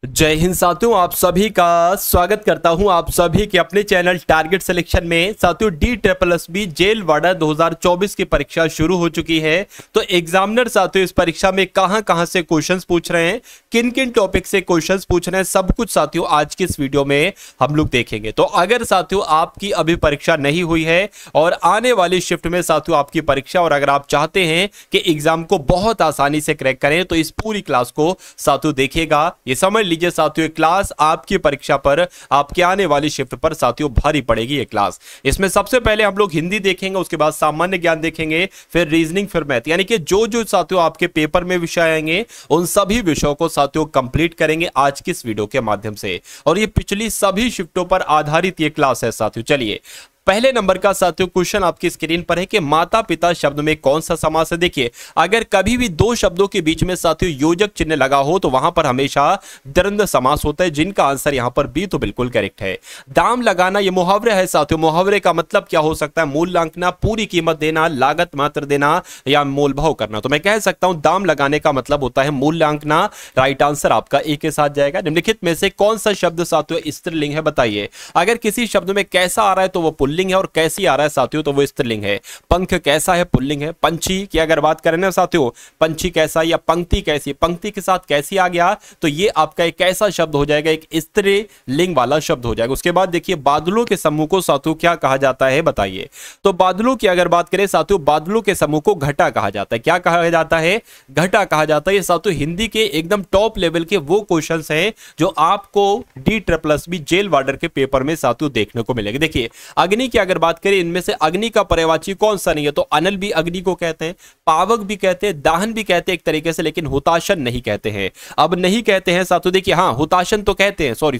जय हिंद साथियों, आप सभी का स्वागत करता हूं आप सभी के अपने चैनल टारगेट सिलेक्शन में। साथियों, DSSB जेल वार्डर 2024 की परीक्षा शुरू हो चुकी है। तो एग्जामिनर साथियों इस परीक्षा में कहां से क्वेश्चंस पूछ रहे हैं, किन किन टॉपिक से क्वेश्चंस पूछ रहे हैं, सब कुछ साथियों आज की इस वीडियो में हम लोग देखेंगे। तो अगर साथियों आपकी अभी परीक्षा नहीं हुई है और आने वाली शिफ्ट में साथियों आपकी परीक्षा, और अगर आप चाहते हैं कि एग्जाम को बहुत आसानी से क्रैक करें, तो इस पूरी क्लास को साथियों देखिएगा। ये समझ लीजिए साथियों क्लास आपकी परीक्षा पर, आपके आने वाली शिफ्ट पर साथियों भारी पड़ेगी ये क्लास। इसमें सबसे पहले हम लोग हिंदी देखेंगे, उसके बाद सामान्य ज्ञान देखेंगे, फिर रीजनिंग, फिर मैथ, यानी कि जो जो साथियों आपके पेपर में विषय आएंगे उन सभी विषयों को साथियों कंप्लीट करेंगे आज की इस वीडियो के माध्यम से। और ये पिछली सभी शिफ्टों पर आधारित ये क्लास है साथियों। चलिए, पहले नंबर का साथियों क्वेश्चन आपकी स्क्रीन पर है कि माता पिता शब्द में कौन सा समास है। देखिए, अगर कभी भी दो शब्दों के बीच में साथियों योजक चिन्ह लगा हो तो वहां पर हमेशा द्वंद्व समास होता है, जिनका आंसर यहां पर बी तो बिल्कुल करेक्ट है। दाम लगाना ये मुहावरा है साथियों। मुहावरे का मतलब क्या हो सकता है? मूल्यांकना, पूरी कीमत देना, लागत मात्र देना या मोल भाव करना। तो मैं कह सकता हूं दाम लगाने का मतलब होता है मूल्यांकना। राइट आंसर आपका ए के साथ जाएगा। निम्नलिखित में से कौन सा शब्द साथियों स्त्रीलिंग है, बताइए। अगर किसी शब्द में कैसा आ रहा है तो वो पुल्लिंग है, और कैसी आ रहा है साथियों तो वो स्त्रीलिंग है। पंख कैसा है, पुल्लिंग है। पंछी की अगर बात करें ना साथियों, पंछी कैसा, या पंक्ति कैसी, पंक्ति के साथ कैसी आ गया तो ये आपका एक कैसा शब्द हो जाएगा, एक स्त्रीलिंग वाला शब्द हो जाएगा। उसके बाद देखिए, बादलों के समूह को साथियों क्या कहा जाता है, बताइए। तो बादलों की अगर बात करें साथियों, बादलों के समूह को घटा कहा जाता है। क्या कहा जाता है? घटा कहा जाता है। ये साथियों हिंदी के एकदम टॉप लेवल के वो क्वेश्चंस हैं जो आपको DSSB जेल वार्डर के पेपर में साथियों देखने को मिलेंगे। देखिए, अग्नि की अगर बात करें, इनमें से अग्नि का पर्यायवाची कौन सा नहीं है? तो अनल भी अग्नि को कहते हैं, पावक भी कहते हैं, दाहन भी कहते हैं एक तरीके से, लेकिन हुताशन नहीं कहते हैं। अब नहीं कहते हैं साथियों। देखिए, हाँ हुताशन तो कहते हैं, सॉरी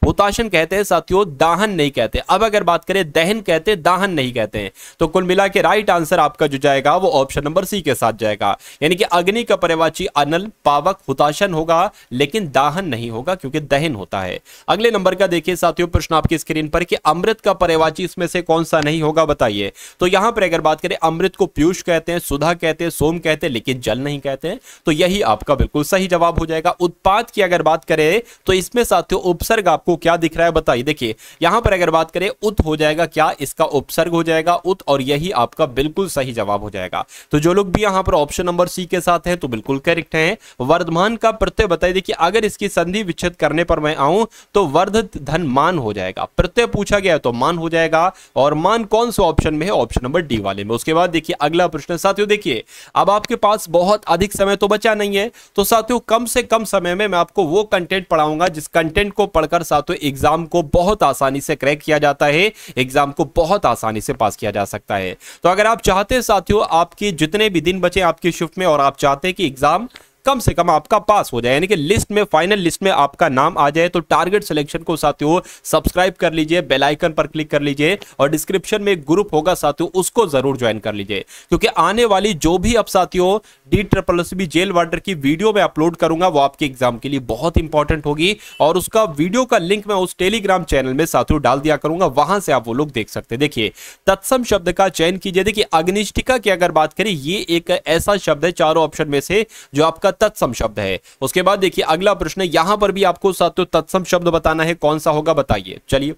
हुताशन कहते हैं साथियों, दाहन नहीं कहते। अब अगर बात करें, दहन कहते हैं, दाहन नहीं कहते हैं। तो कुल मिला के राइट आंसर आपका जो जाएगा वो ऑप्शन नंबर सी के साथ जाएगा। यानी कि अग्नि का पर्यायवाची अनल, पावक, हुताशन होगा, लेकिन दाहन नहीं होगा क्योंकि दहन होता है। अगले नंबर का देखिए साथियों प्रश्न आपकी स्क्रीन पर कि अमृत का पर्यायवाची इसमें से कौन सा नहीं होगा, बताइए। तो यहां पर अगर बात करें, अमृत को पीयूष कहते हैं, सुधा कहते हैं, सोम कहते हैं, लेकिन जल नहीं कहते हैं। तो यही आपका बिल्कुल सही जवाब हो जाएगा। उत्पाद की अगर बात करें तो इसमें साथियों उपसर्ग आपको क्या दिख रहा है, बताइए। देखिए, यहां पर अगर बात करें, उत हो जाएगा, क्या इसका उपसर्ग हो जाएगा उत, और यही आपका बिल्कुल सही जवाब हो जाएगा। तो जो लोग भी यहां पर ऑप्शन नंबर सी के साथ हैं तो बिल्कुल करेक्ट हैं। वर्धमान का प्रत्यय बताइए। देखिए, अगर इसकी संधि विच्छेद करने पर मैं आऊं तो वर्ध धन मान हो जाएगा। प्रत्यय पूछा गया तो मान हो जाएगा, और मान कौन से ऑप्शन में है? ऑप्शन नंबर डी वाले में। उसके बाद देखिए अगला प्रश्न साथियों। देखिए, अब आपके पास बहुत अधिक समय तो बचा नहीं है, तो साथियों कम से कम समय में मैं आपको वो कंटेंट पढ़ाऊंगा जिस कंटेंट को पढ़कर साथियों एग्जाम को बहुत आसानी से क्रैक किया जाता है, एग्जाम को बहुत आसानी से पास किया जा सकता है। तो अगर आप चाहते हैं साथियों आपकी जितने भी दिन बचे आपकी शिफ्ट में, और आप चाहते हैं कि एग्जाम कम से कम आपका पास हो जाए, यानी कि लिस्ट में, फाइनल लिस्ट में आपका नाम आ जाए, तो टारगेट सिलेक्शन को साथियों सब्सक्राइब कर लीजिए, बेल आइकन पर क्लिक कर लीजिए, और डिस्क्रिप्शन में एक ग्रुप होगा साथियों उसको जरूर ज्वाइन कर लीजिए। क्योंकि आने वाली जो भी अब साथियों DSSB जेल वार्डर की वीडियो में अपलोड करूंगा वो आपके एग्जाम के लिए बहुत इंपॉर्टेंट होगी, और उसका वीडियो का लिंक मैं उस टेलीग्राम चैनल में साथियों डाल दिया करूंगा, वहां से आप वो लोग देख सकते हैं। देखिए, तत्सम शब्द का चयन कीजिए। देखिए, अग्निष्ठिका की अगर बात करें, ये एक ऐसा शब्द है चारों ऑप्शन में से जो आपका तत्सम शब्द है। उसके बाद देखिए अगला प्रश्न, यहां पर भी आपको साथियों तत्सम शब्द बताना है, कौन सा होगा, बताइए। चलिए,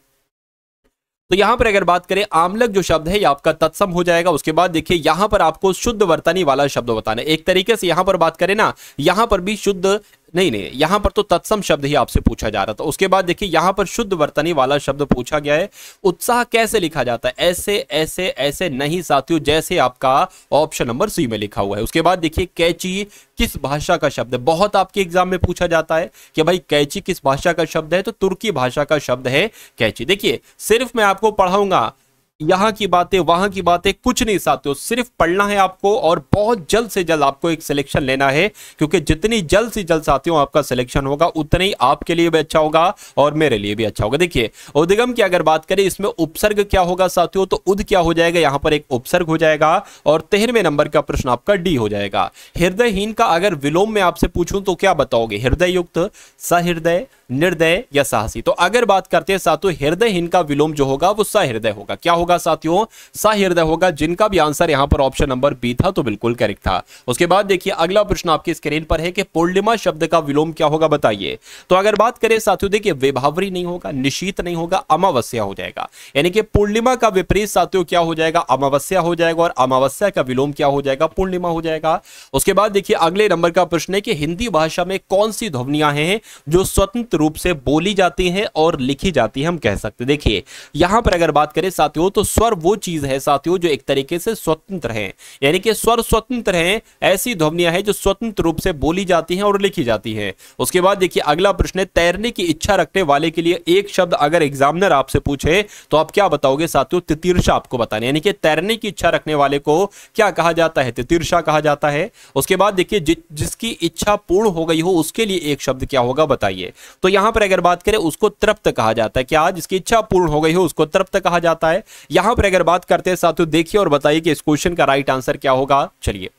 तो यहां पर अगर बात करें, आमलक जो शब्द है ये आपका तत्सम हो जाएगा। उसके बाद देखिए यहां पर आपको शुद्ध वर्तनी वाला शब्द बताना है। एक तरीके से यहां पर बात करें ना, यहां पर भी शुद्ध नहीं, यहां पर तो तत्सम शब्द ही आपसे पूछा जा रहा था। उसके बाद देखिए यहां पर शुद्ध वर्तनी वाला शब्द पूछा गया है। उत्साह कैसे लिखा जाता है? ऐसे ऐसे ऐसे नहीं साथियों, जैसे आपका ऑप्शन नंबर सी में लिखा हुआ है। उसके बाद देखिए, कैची किस भाषा का शब्द है? बहुत आपके एग्जाम में पूछा जाता है कि भाई कैची किस भाषा का शब्द है, तो तुर्की भाषा का शब्द है कैची। देखिए, सिर्फ मैं आपको पढ़ाऊंगा, यहां की बातें वहां की बातें कुछ नहीं साथियों, सिर्फ पढ़ना है आपको, और बहुत जल्द से जल्द आपको एक सिलेक्शन लेना है। क्योंकि जितनी जल्द से जल्द साथियों आपका सिलेक्शन होगा उतना ही आपके लिए भी अच्छा होगा और मेरे लिए भी अच्छा होगा। देखिए, उद्गम की अगर बात करें, इसमें उपसर्ग क्या होगा साथियों, तो उद क्या हो जाएगा, यहां पर एक उपसर्ग हो जाएगा, और 13वें नंबर का प्रश्न आपका डी हो जाएगा। हृदयहीन का अगर विलोम में आपसे पूछूं तो क्या बताओगे? हृदय युक्त, सहृदय, निर्दय या साहसी। तो अगर बात करते हैं साथियों, हृदयहीन का विलोम जो होगा वो सहृदय होगा। क्या होगा? होगा साथियों? सहृदय होगा, जिनका भी आंसर यहां पर ऑप्शन नंबर बी था तो बिल्कुल करेक्ट था। उसके बाद देखिए अगला प्रश्न आपकी स्क्रीन पर है कि पूर्णिमा शब्द का विलोम क्या होगा बताइए। तो अगर बात करें साथियों, देखिए विभावरी नहीं होगा, निशीत नहीं होगा, अमावस्या हो जाएगा। यानी कि पूर्णिमा का विपरीत साथियों क्या हो जाएगा? अमावस्या हो जाएगा, और अमावस्या का विलोम क्या हो जाएगा? पूर्णिमा हो जाएगा। उसके बाद देखिए अगले नंबर का प्रश्न है कि हिंदी भाषा में कौन सी ध्वनियां हैं जो स्वतंत्र रूप से बोली जाती हैं और लिखी जाती है, हम कह सकते हैं। देखिए यहां पर अगर बात करें साथियों, तो स्वर वो चीज है साथियों जो एक तरीके से स्वतंत्र है, यानी कि स्वर स्वतंत्र हैं, ऐसी ध्वनियां हैं जो स्वतंत्र रूप से बोली जाती हैं और लिखी जाती हैं। उसके बाद देखिए अगला प्रश्न है, तैरने की इच्छा रखने वाले के लिए एक शब्द अगर एग्जामिनर आपसे पूछे तो आप क्या बताओगे साथियों? तितीर्षा आपको बताना, यानी कि तैरने की इच्छा रखने वाले को क्या कहा जाता है? तितीर्षा कहा जाता है। उसके बाद देखिए जिसकी इच्छा पूर्ण हो गई हो उसके लिए एक शब्द क्या होगा बताइए। तो यहां पर अगर बात करें उसको तृप्त कहा जाता है। क्या? जिसकी इच्छा पूर्ण हो गई हो उसको तृप्त कहा जाता है। यहां पर अगर बात करते हैं साथियों, देखिए और बताइए कि इस क्वेश्चन का राइट आंसर क्या होगा। चलिए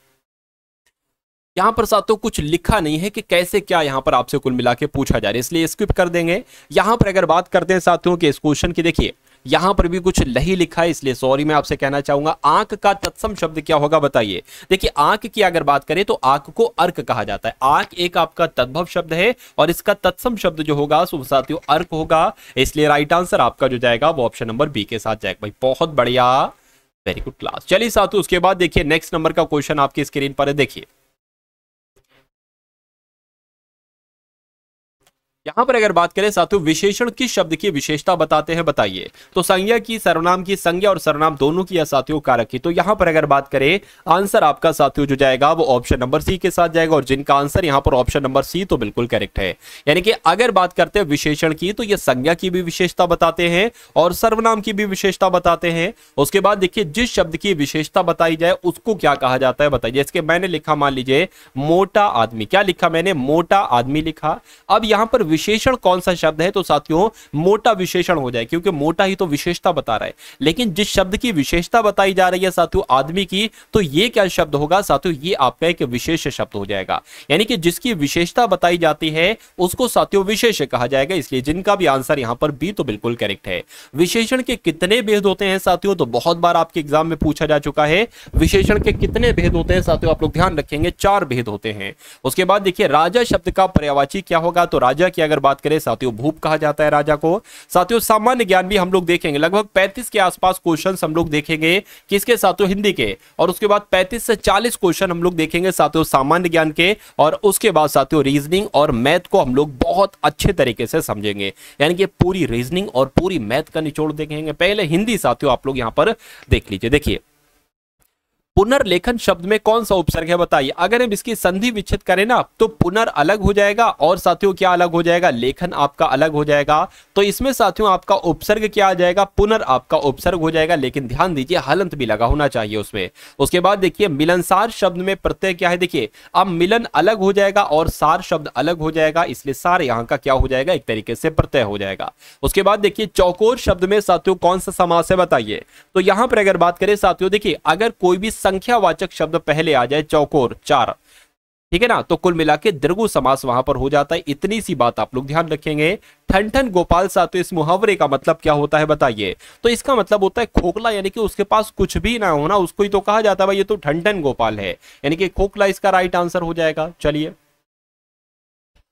यहां पर साथियों कुछ लिखा नहीं है कि कैसे क्या यहां पर आपसे कुल मिला के पूछा जा रहा है, इसलिए स्किप कर देंगे। यहां पर अगर बात करते हैं साथियों कि इस क्वेश्चन की, देखिए यहां पर भी कुछ नहीं लिखा है, इसलिए सॉरी मैं आपसे कहना चाहूंगा। आंख का तत्सम शब्द क्या होगा बताइए। देखिए आंख की अगर बात करें तो आंख को अर्क कहा जाता है। आंख एक आपका तद्भव शब्द है और इसका तत्सम शब्द जो होगा सो साथियों अर्क होगा, इसलिए राइट आंसर आपका जो जाएगा वो ऑप्शन नंबर बी के साथ जाएगा। भाई बहुत बढ़िया, वेरी गुड क्लास। चलिए साथियों उसके बाद देखिए नेक्स्ट नंबर का क्वेश्चन आपकी स्क्रीन पर है। देखिए यहां पर अगर बात करें साथियों, विशेषण किस शब्द की विशेषता बताते हैं बताइए। तो संज्ञा की, सर्वनाम की, संज्ञा और सर्वनाम दोनों की या साथियों कारक की। तो यहां पर अगर बात करें आंसर आपका साथियों जो जाएगा वो ऑप्शन नंबर सी के साथ जाएगा, और जिनका आंसर यहां पर ऑप्शन नंबर सी तो बिल्कुल करेक्ट है। यानी कि अगर बात करते हैं विशेषण की तो ये संज्ञा की भी विशेषता बताते हैं और सर्वनाम की भी विशेषता बताते हैं। उसके बाद देखिए जिस शब्द की विशेषता बताई जाए उसको क्या कहा जाता है बताइए। जैसे मैंने लिखा, मान लीजिए मोटा आदमी, क्या लिखा मैंने? मोटा आदमी लिखा। अब यहां पर विशेषण कौन सा शब्द है? तो साथियों मोटा विशेषण हो जाए, क्योंकि मोटा ही तो विशेषता बता रहा है। लेकिन जिस शब्द की विशेषता बताई जा रही है साथियों आदमी की, तो ये क्या शब्द होगा साथियों? ये आपका एक विशेष शब्द हो जाएगा। यानी कि जिसकी विशेषता बताई जाती है उसको साथियों विशेष कहा जाएगा, इसलिए जिनका भी आंसर यहां पर बी तो बिल्कुल करेक्ट है। विशेषण के कितने भेद होते हैं साथियों? तो बहुत बार आपके एग्जाम में पूछा जा चुका है, विशेषण के कितने भेद होते हैं साथियों? आप लोग ध्यान रखेंगे, 4 भेद होते हैं। उसके बाद देखिए राजा शब्द का पर्यायवाची क्या होगा? तो राजा की अगर बात करें साथियों भूप कहा जाता है राजा को। साथियों सामान्य ज्ञान भी हम लोग देखेंगे, लगभग 35 के आसपास क्वेश्चंस हम लोग देखेंगे किसके साथियों? हिंदी के। और उसके बाद 35 से 40 क्वेश्चन हम लोग देखेंगे साथियों सामान्य ज्ञान के, और उसके बाद साथियों रीजनिंग और मैथ को हम लोग बहुत अच्छे तरीके से समझेंगे, यानी कि पूरी रीजनिंग और पूरी मैथ का निचोड़ देखेंगे। पहले हिंदी साथियों आप लोग यहां पर देख लीजिए। देखिए पुनर्लेखन शब्द में कौन सा उपसर्ग है बताइए। अगर हम इसकी संधि विच्छेद करें ना तो पुनर अलग हो जाएगा और साथियों क्या अलग हो जाएगा? लेखन आपका अलग हो जाएगा। तो इसमें साथियों आपका उपसर्ग क्या आ जाएगा? पुनर आपका उपसर्ग हो जाएगा, लेकिन ध्यान दीजिए हलंत भी लगा होना चाहिए उसमें। उसके बाद देखिए मिलनसार शब्द में प्रत्यय क्या है? देखिए अब मिलन अलग हो जाएगा और सार शब्द अलग हो जाएगा, इसलिए सार यहां का क्या हो जाएगा? एक तरीके से प्रत्यय हो जाएगा। उसके बाद देखिए चौकोर शब्द में साथियों कौन सा समास है बताइए। तो यहां पर अगर बात करें साथियों, देखिए अगर कोई भी संख्यावाचक शब्द पहले आ जाए, चौकोर 4, ठीक है ना, तो कुल मिला के द्विगु समास वहां पर हो जाता है। इतनी सी बात आप लोग ध्यान रखेंगे। ठन ठन गोपाल साथियों इस मुहावरे का मतलब क्या होता है बताइए। तो इसका मतलब होता है खोखला, यानी कि उसके पास कुछ भी ना हो ना उसको ही तो कहा जाता है भाई ये तो ठन ठन गोपाल है, यानी कि खोखला इसका राइट आंसर हो जाएगा। चलिए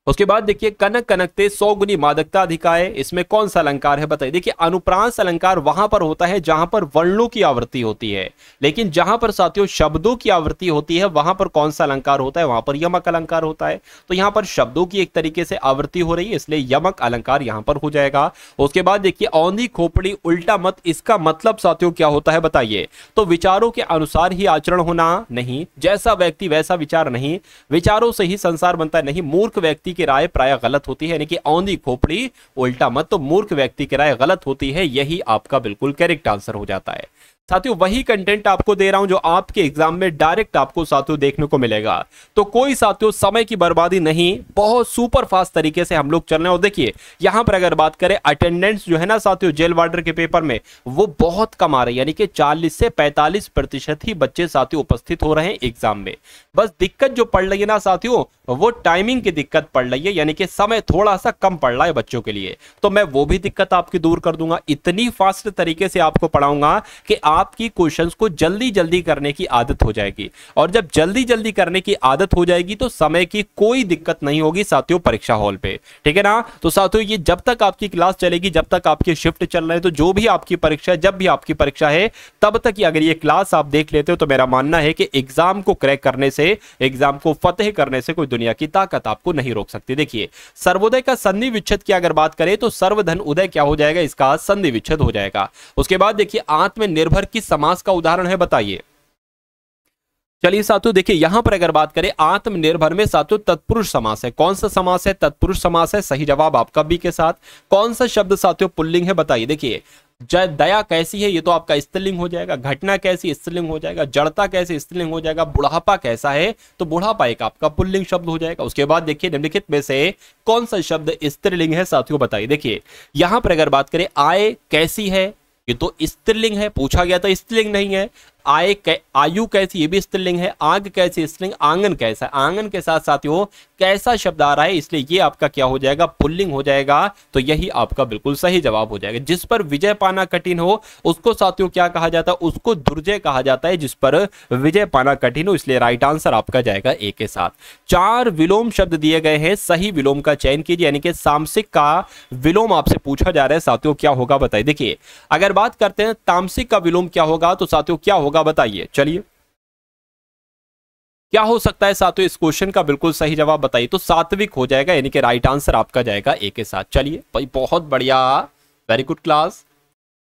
उसके बाद देखिए कनक कनकते 100 गुनी मादकता अधिकाय, इसमें कौन सा अलंकार है बताइए। देखिए अनुप्रांस अलंकार वहां पर होता है जहां पर वर्णों की आवृत्ति होती है, लेकिन जहां पर साथियों शब्दों की आवृत्ति होती है वहां पर कौन सा अलंकार होता है? वहां पर यमक अलंकार होता है। तो यहां पर शब्दों की एक तरीके से आवृत्ति हो रही है, इसलिए यमक अलंकार यहां पर हो जाएगा। उसके बाद देखिए औंधी खोपड़ी उल्टा मत, इसका मतलब साथियों क्या होता है बताइए। तो विचारों के अनुसार ही आचरण होना नहीं, जैसा व्यक्ति वैसा विचार नहीं, विचारों से ही संसार बनता है नहीं, मूर्ख व्यक्ति की राय प्राय गलत होती है, यानी कि औंधी खोपड़ी उल्टा मत, तो मूर्ख व्यक्ति की राय गलत होती है, यही आपका बिल्कुल करेक्ट आंसर हो जाता है। साथियों वही कंटेंट आपको दे रहा हूं जो आपके एग्जाम में डायरेक्ट आपको साथियों देखने को मिलेगा। तो कोई साथियों समय की बर्बादी नहीं, बहुत सुपर फास्ट तरीके से हम लोग चल रहे हैं। और देखिए यहां पर अगर बात करें अटेंडेंस जो है ना साथियों जेल वार्डर के पेपर में वो बहुत कम आ रही है, यानी कि 40 से 45% ही बच्चे साथियों उपस्थित हो रहे हैं एग्जाम में। बस दिक्कत जो पड़ रही है ना साथियों वो टाइमिंग की दिक्कत पड़ रही है, यानी कि समय थोड़ा सा कम पड़ रहा है बच्चों के लिए, तो मैं वो भी दिक्कत आपकी दूर कर दूंगा। इतनी फास्ट तरीके से आपको पढ़ाऊंगा कि आपकी क्वेश्चंस को जल्दी जल्दी करने की आदत हो जाएगी, और जब जल्दी जल्दी करने की आदत हो जाएगी तो समय की कोई दिक्कत नहीं होगी साथियों परीक्षा हॉल पे, ठीक है ना। तो साथियों ये जब तक आपकी क्लास चलेगी, जब तक आपकी शिफ्ट चल रहे हैं, तो जो भी आपकी परीक्षा है, जब भी आपकी परीक्षा है, तब तक अगर ये क्लास आप देख लेते हो तो मेरा मानना है कि एग्जाम को क्रैक करने से, एग्जाम को फतेह करने से कोई दुनिया की ताकत आपको नहीं रोक सकती। देखिए सर्वोदय का संधि विच्छेद की अगर बात करें तो सर्वधन उदय क्या हो जाएगा, इसका संधि विच्छेद हो जाएगा। उसके बाद देखिए आत्मनिर्भर किस समास का उदाहरण है बताइए। चलिए साथियों देखिए यहां पर अगर बात करें आत्मनिर्भर में साथियों तत्पुरुष समास है। कौन सा समास है, तत्पुरुष समास है। सही जवाब आपका बी के साथ। कौन सा शब्द साथियों पुल्लिंग है बताइए। देखिए दया कैसी है, ये तो आपका स्त्रीलिंग हो जाएगा। घटना कैसी, स्त्रीलिंग हो जाएगा। जड़ता कैसी, स्त्रीलिंग हो जाएगा। बुढ़ापा कैसा है, तो बुढ़ापा एक आपका पुल्लिंग शब्द हो जाएगा। उसके बाद देखिए निम्नलिखित में से कौन सा शब्द स्त्रीलिंग है साथियों बताइए। देखिए यहां पर अगर बात करें आय कैसी है, ये तो स्त्रीलिंग है, पूछा गया था स्त्रीलिंग नहीं है। आयु कैसी, ये भी स्त्रीलिंग है। आग कैसी, स्त्रीलिंग। आंगन कैसा, आंगन के साथ साथियों कैसा शब्द आ रहा है, इसलिए ये आपका क्या हो जाएगा, पुल्लिंग हो जाएगा। तो यही आपका बिल्कुल सही जवाब हो जाएगा। जिस पर विजय पाना कठिन हो उसको साथियों क्या कहा जाता है, उसको दुर्जय कहा जाता है, जिस पर विजय पाना कठिन हो, इसलिए राइट आंसर आपका जाएगा ए के साथ। 4 विलोम शब्द दिए गए हैं, सही विलोम का चयन कीजिए, यानी कि सामसिक का विलोम आपसे पूछा जा रहा है साथियों क्या होगा बताइए। देखिए अगर बात करते हैं तामसिक का विलोम क्या होगा, तो साथियों क्या होगा बताइए। चलिए क्या हो सकता है साथियों इस क्वेश्चन का बिल्कुल सही जवाब बताइए। तो सात्विक हो जाएगा, यानी कि राइट आंसर आपका जाएगा ए के साथ। चलिए भाई बहुत बढ़िया, वेरी गुड क्लास।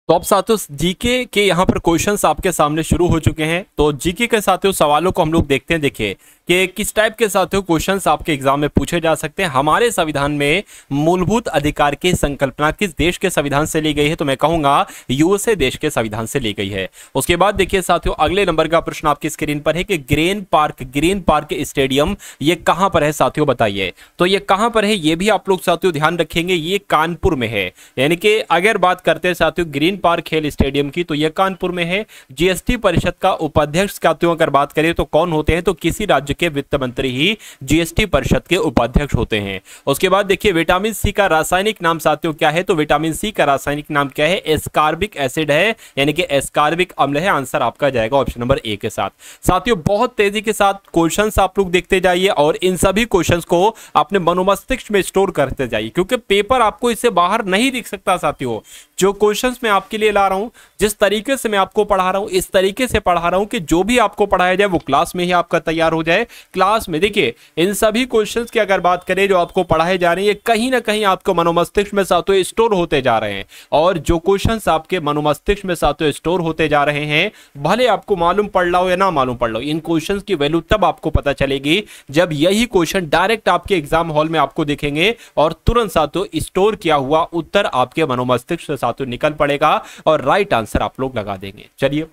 तो अब साथियों जीके के यहाँ पर क्वेश्चंस आपके सामने शुरू हो चुके हैं। तो जीके के साथियों सवालों को हम लोग देखते हैं। देखिए कि किस टाइप के साथियों क्वेश्चंस आपके एग्जाम में पूछे जा सकते हैं। हमारे संविधान में मूलभूत अधिकार की संकल्पना किस देश के संविधान से ली गई है, तो मैं कहूंगा यूएसए देश के संविधान से ली गई है। उसके बाद देखिए साथियों अगले नंबर का प्रश्न आपकी स्क्रीन पर है कि ग्रीन पार्क स्टेडियम ये कहां पर है साथियों बताइए। तो ये कहां पर है ये भी आप लोग साथियों ध्यान रखेंगे, ये कानपुर में है। यानी कि अगर बात करते हैं साथियों ग्रीन पार्क खेल स्टेडियम की, तो यह कानपुर में है। जीएसटी परिषद का उपाध्यक्ष साथियों अगर बात करें तो कौन होते हैं, तो किसी राज्य के वित्त मंत्री ही जीएसटी परिषद के उपाध्यक्ष होते हैं। उसके बाद देखिए विटामिन सी का रासायनिक नाम साथियों क्या है, तो विटामिन सी का रासायनिक नाम क्या है, एस्कार्बिक एसिड है, यानी कि एस्कार्बिक अम्ल है। आंसर आपका जाएगा ऑप्शन नंबर ए के साथ। साथियों बहुत तेजी के साथ क्वेश्चंस आप लोग देखते जाइए और इन सभी क्वेश्चंस को अपने मनोमस्तिष्क में स्टोर करते जाइए, क्योंकि पेपर आपको इससे बाहर नहीं दिख सकता साथियों। जो क्वेश्चंस मैं आपके लिए ला रहा हूं, जिस तरीके से मैं आपको पढ़ा रहा हूं, इस तरीके से पढ़ा रहा हूं कि जो भी आपको पढ़ाया जाए वो क्लास में ही आपका तैयार हो जाए। क्लास में देखिए इन सभी क्वेश्चंस की अगर बात करें जो आपको पढ़ाए जा रहे हैं, कहीं ना कहीं आपको मनोमस्तिष्क में साथियों स्टोर होते जा रहे हैं। और जो क्वेश्चंस आपके मनोमस्तिष्क में साथियों स्टोर होते जा रहे हैं, भले आपको मालूम पड़ रहा हो या ना मालूम पड़ रहा हो, इन क्वेश्चंस की वैल्यू तब आपको पता चलेगी जब यही क्वेश्चन डायरेक्ट आपके एग्जाम हॉल में आपको दिखेंगे और तुरंत साथियों स्टोर किया हुआ उत्तर आपके मनोमस्तिष्क से साथियों निकल पड़ेगा और राइट आंसर आप लोग लगा देंगे। चलिए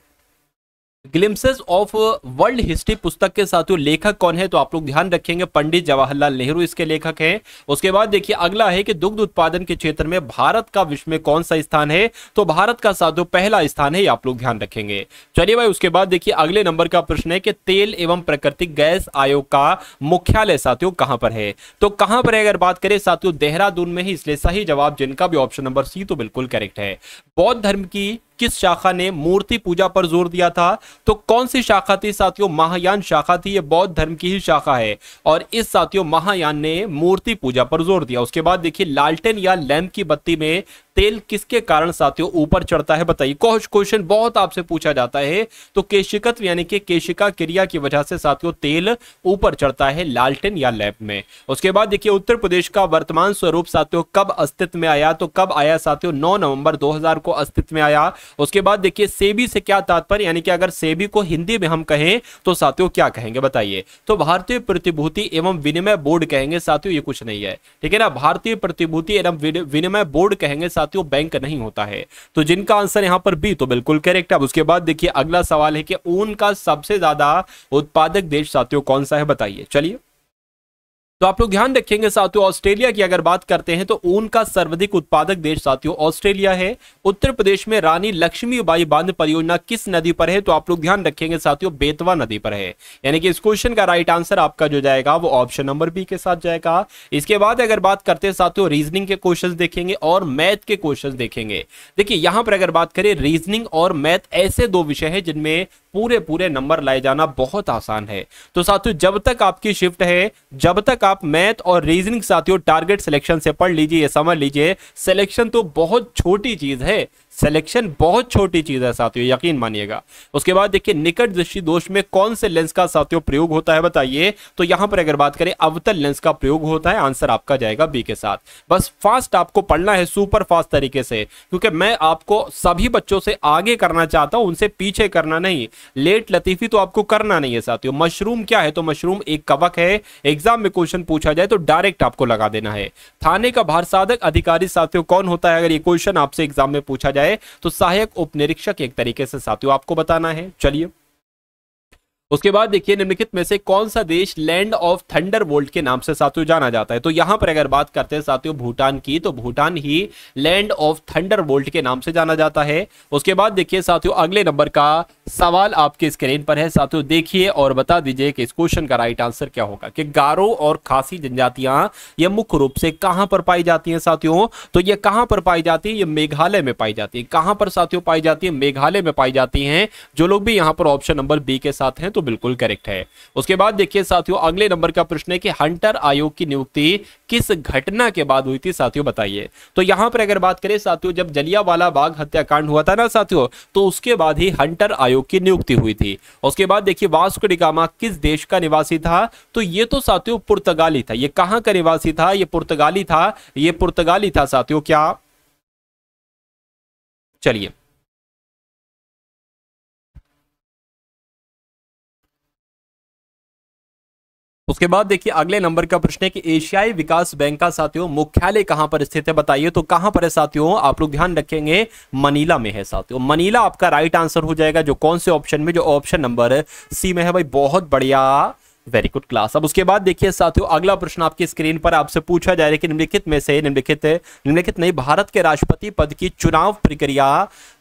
ग्लिम्सेस ऑफ वर्ल्ड हिस्ट्री पुस्तक के साथियों लेखक कौन है, तो आप लोग ध्यान रखेंगे पंडित जवाहरलाल नेहरू इसके लेखक हैं। उसके बाद देखिए अगला है कि दुग्ध उत्पादन के क्षेत्र में भारत का विश्व में कौन सा स्थान है, तो भारत का साथियों पहला स्थान है, आप लोग ध्यान रखेंगे। चलिए भाई उसके बाद देखिए अगले नंबर का प्रश्न है कि तेल एवं प्राकृतिक गैस आयोग का मुख्यालय साथियों कहां पर है, तो कहां पर है अगर बात करें साथियों देहरादून में ही, इसलिए सही जवाब जिनका भी ऑप्शन नंबर सी तो बिल्कुल करेक्ट है। बौद्ध धर्म की किस शाखा ने मूर्ति पूजा पर जोर दिया था, तो कौन सी शाखा थी साथियों, महायान शाखा थी। ये बौद्ध धर्म की ही शाखा है और इस साथियों महायान ने मूर्ति पूजा पर जोर दिया। उसके बाद देखिए लालटेन या लैंप की बत्ती में तेल किसके कारण साथियों ऊपर चढ़ता है बताइए। क्वेश्चन बहुत आपसे पूछा जाता है, तो केशिकत्व यानी कि केशिका क्रिया की वजह से साथियों तेल ऊपर चढ़ता है लालटेन या लैंप में। उसके बाद देखिए उत्तर प्रदेश का वर्तमान स्वरूप साथियों कब अस्तित्व में आया, तो कब आया साथियों 9 नवंबर 2000 को अस्तित्व में आया। उसके बाद देखिए सेबी से क्या तात्पर्य, यानी कि अगर सेबी को हिंदी में हम कहें तो साथियों क्या कहेंगे बताइए, तो भारतीय प्रतिभूति एवं विनिमय बोर्ड कहेंगे साथियों, ये कुछ नहीं है, ठीक है ना। भारतीय प्रतिभूति एवं विनिमय बोर्ड कहेंगे साथियों, बैंक नहीं होता है। तो जिनका आंसर यहां पर बी तो बिल्कुल करेक्ट है। अब उसके बाद देखिए अगला सवाल है कि ऊन का सबसे ज्यादा उत्पादक देश साथियों कौन सा है बताइए। चलिए तो आप लोग ध्यान रखेंगे साथियों, ऑस्ट्रेलिया की अगर बात करते हैं तो ऊन का सर्वाधिक उत्पादक देश साथियों ऑस्ट्रेलिया है। उत्तर प्रदेश में रानी लक्ष्मीबाई बांध परियोजना किस नदी पर है? तो आप लोग ध्यान रखेंगे साथियों, बेतवा नदी पर है। यानी कि इस क्वेश्चन का राइट आंसर आपका जो जाएगा वो ऑप्शन नंबर बी के साथ जाएगा। इसके बाद अगर बात करते हैं साथियों, रीजनिंग के क्वेश्चन देखेंगे और मैथ के क्वेश्चन देखेंगे। देखिए यहां पर अगर बात करें, रीजनिंग और मैथ ऐसे दो विषय है जिनमें पूरे पूरे नंबर लाए जाना बहुत आसान है। तो साथियों जब तक आपकी शिफ्ट है, जब तक आप मैथ और रीजनिंग साथियों टारगेट सिलेक्शन से पढ़ लीजिए, समझ लीजिए, सिलेक्शन तो बहुत छोटी चीज है, सिलेक्शन बहुत छोटी चीज है साथियों, यकीन मानिएगा। उसके बाद देखिए, निकट दृष्टि दोष में कौन से लेंस का साथियों प्रयोग होता है बताइए? तो यहां पर अगर बात करें, अवतल लेंस का प्रयोग होता है। आंसर आपका जाएगा बी के साथ। बस फास्ट आपको पढ़ना है, सुपर फास्ट तरीके से, क्योंकि मैं आपको सभी बच्चों से आगे करना चाहता हूं, उनसे पीछे करना नहीं। लेट लतीफी तो आपको करना नहीं है साथियों। मशरूम क्या है? तो मशरूम एक कवक है। एग्जाम में क्वेश्चन पूछा जाए तो डायरेक्ट आपको लगा देना है। थाने का भार साधक अधिकारी साथियों कौन होता है? अगर ये क्वेश्चन आपसे एग्जाम में पूछा जाए तो सहायक उपनिरीक्षक एक तरीके से साथियों आपको बताना है। चलिए उसके बाद देखिए, निम्नलिखित में से कौन सा देश लैंड ऑफ थंडरबोल्ट के नाम से साथियों जाना जाता है? तो यहां पर अगर बात करते हैं साथियों भूटान की, तो भूटान ही लैंड ऑफ थंडरबोल्ट के नाम से जाना जाता है। उसके बाद देखिए साथियों, अगले नंबर का सवाल आपके स्क्रीन पर है साथियों, देखिए और बता दीजिए कि इस क्वेश्चन का राइट आंसर क्या होगा। कि गारो और खासी जनजातियां ये मुख्य रूप से कहां पर पाई जाती हैं साथियों? तो ये कहां पर पाई जाती है? ये मेघालय में पाई जाती है। कहां पर साथियों पाई जाती है? मेघालय में पाई जाती हैं। जो लोग भी यहां पर ऑप्शन नंबर बी के साथ हैं तो बिल्कुल करेक्ट है। उसके बाद देखिए साथियों, अगले नंबर का प्रश्न है कि हंटर आयोग की नियुक्ति किस घटना के बाद हुई थी साथियों बताइए? तो यहां पर अगर बात करें साथियों, जब जलियांवाला बाग हत्याकांड हुआ था ना साथियों, तो उसके बाद ही हंटर आयोग की नियुक्ति हुई थी। उसके बाद देखिए, वास्को डी गामा किस देश का निवासी था? तो ये तो साथियों पुर्तगाली था। ये कहां का निवासी था? ये पुर्तगाली था। ये पुर्तगाली था साथियों। क्या? चलिए उसके बाद देखिए, अगले नंबर का प्रश्न है कि एशियाई विकास बैंक का साथियों मुख्यालय कहां पर स्थित है बताइए? तो कहां पर है साथियों? आप लोग ध्यान रखेंगे, मनीला में है साथियों। मनीला आपका राइट आंसर हो जाएगा। जो कौन से ऑप्शन में? जो ऑप्शन नंबर सी में है भाई। बहुत बढ़िया, वेरी गुड क्लास। अब उसके बाद देखिए साथियों, अगला प्रश्न आपकी स्क्रीन पर आपसे पूछा जाए कि निम्नलिखित में से निम्नलिखित नहीं, भारत के राष्ट्रपति पद की चुनाव प्रक्रिया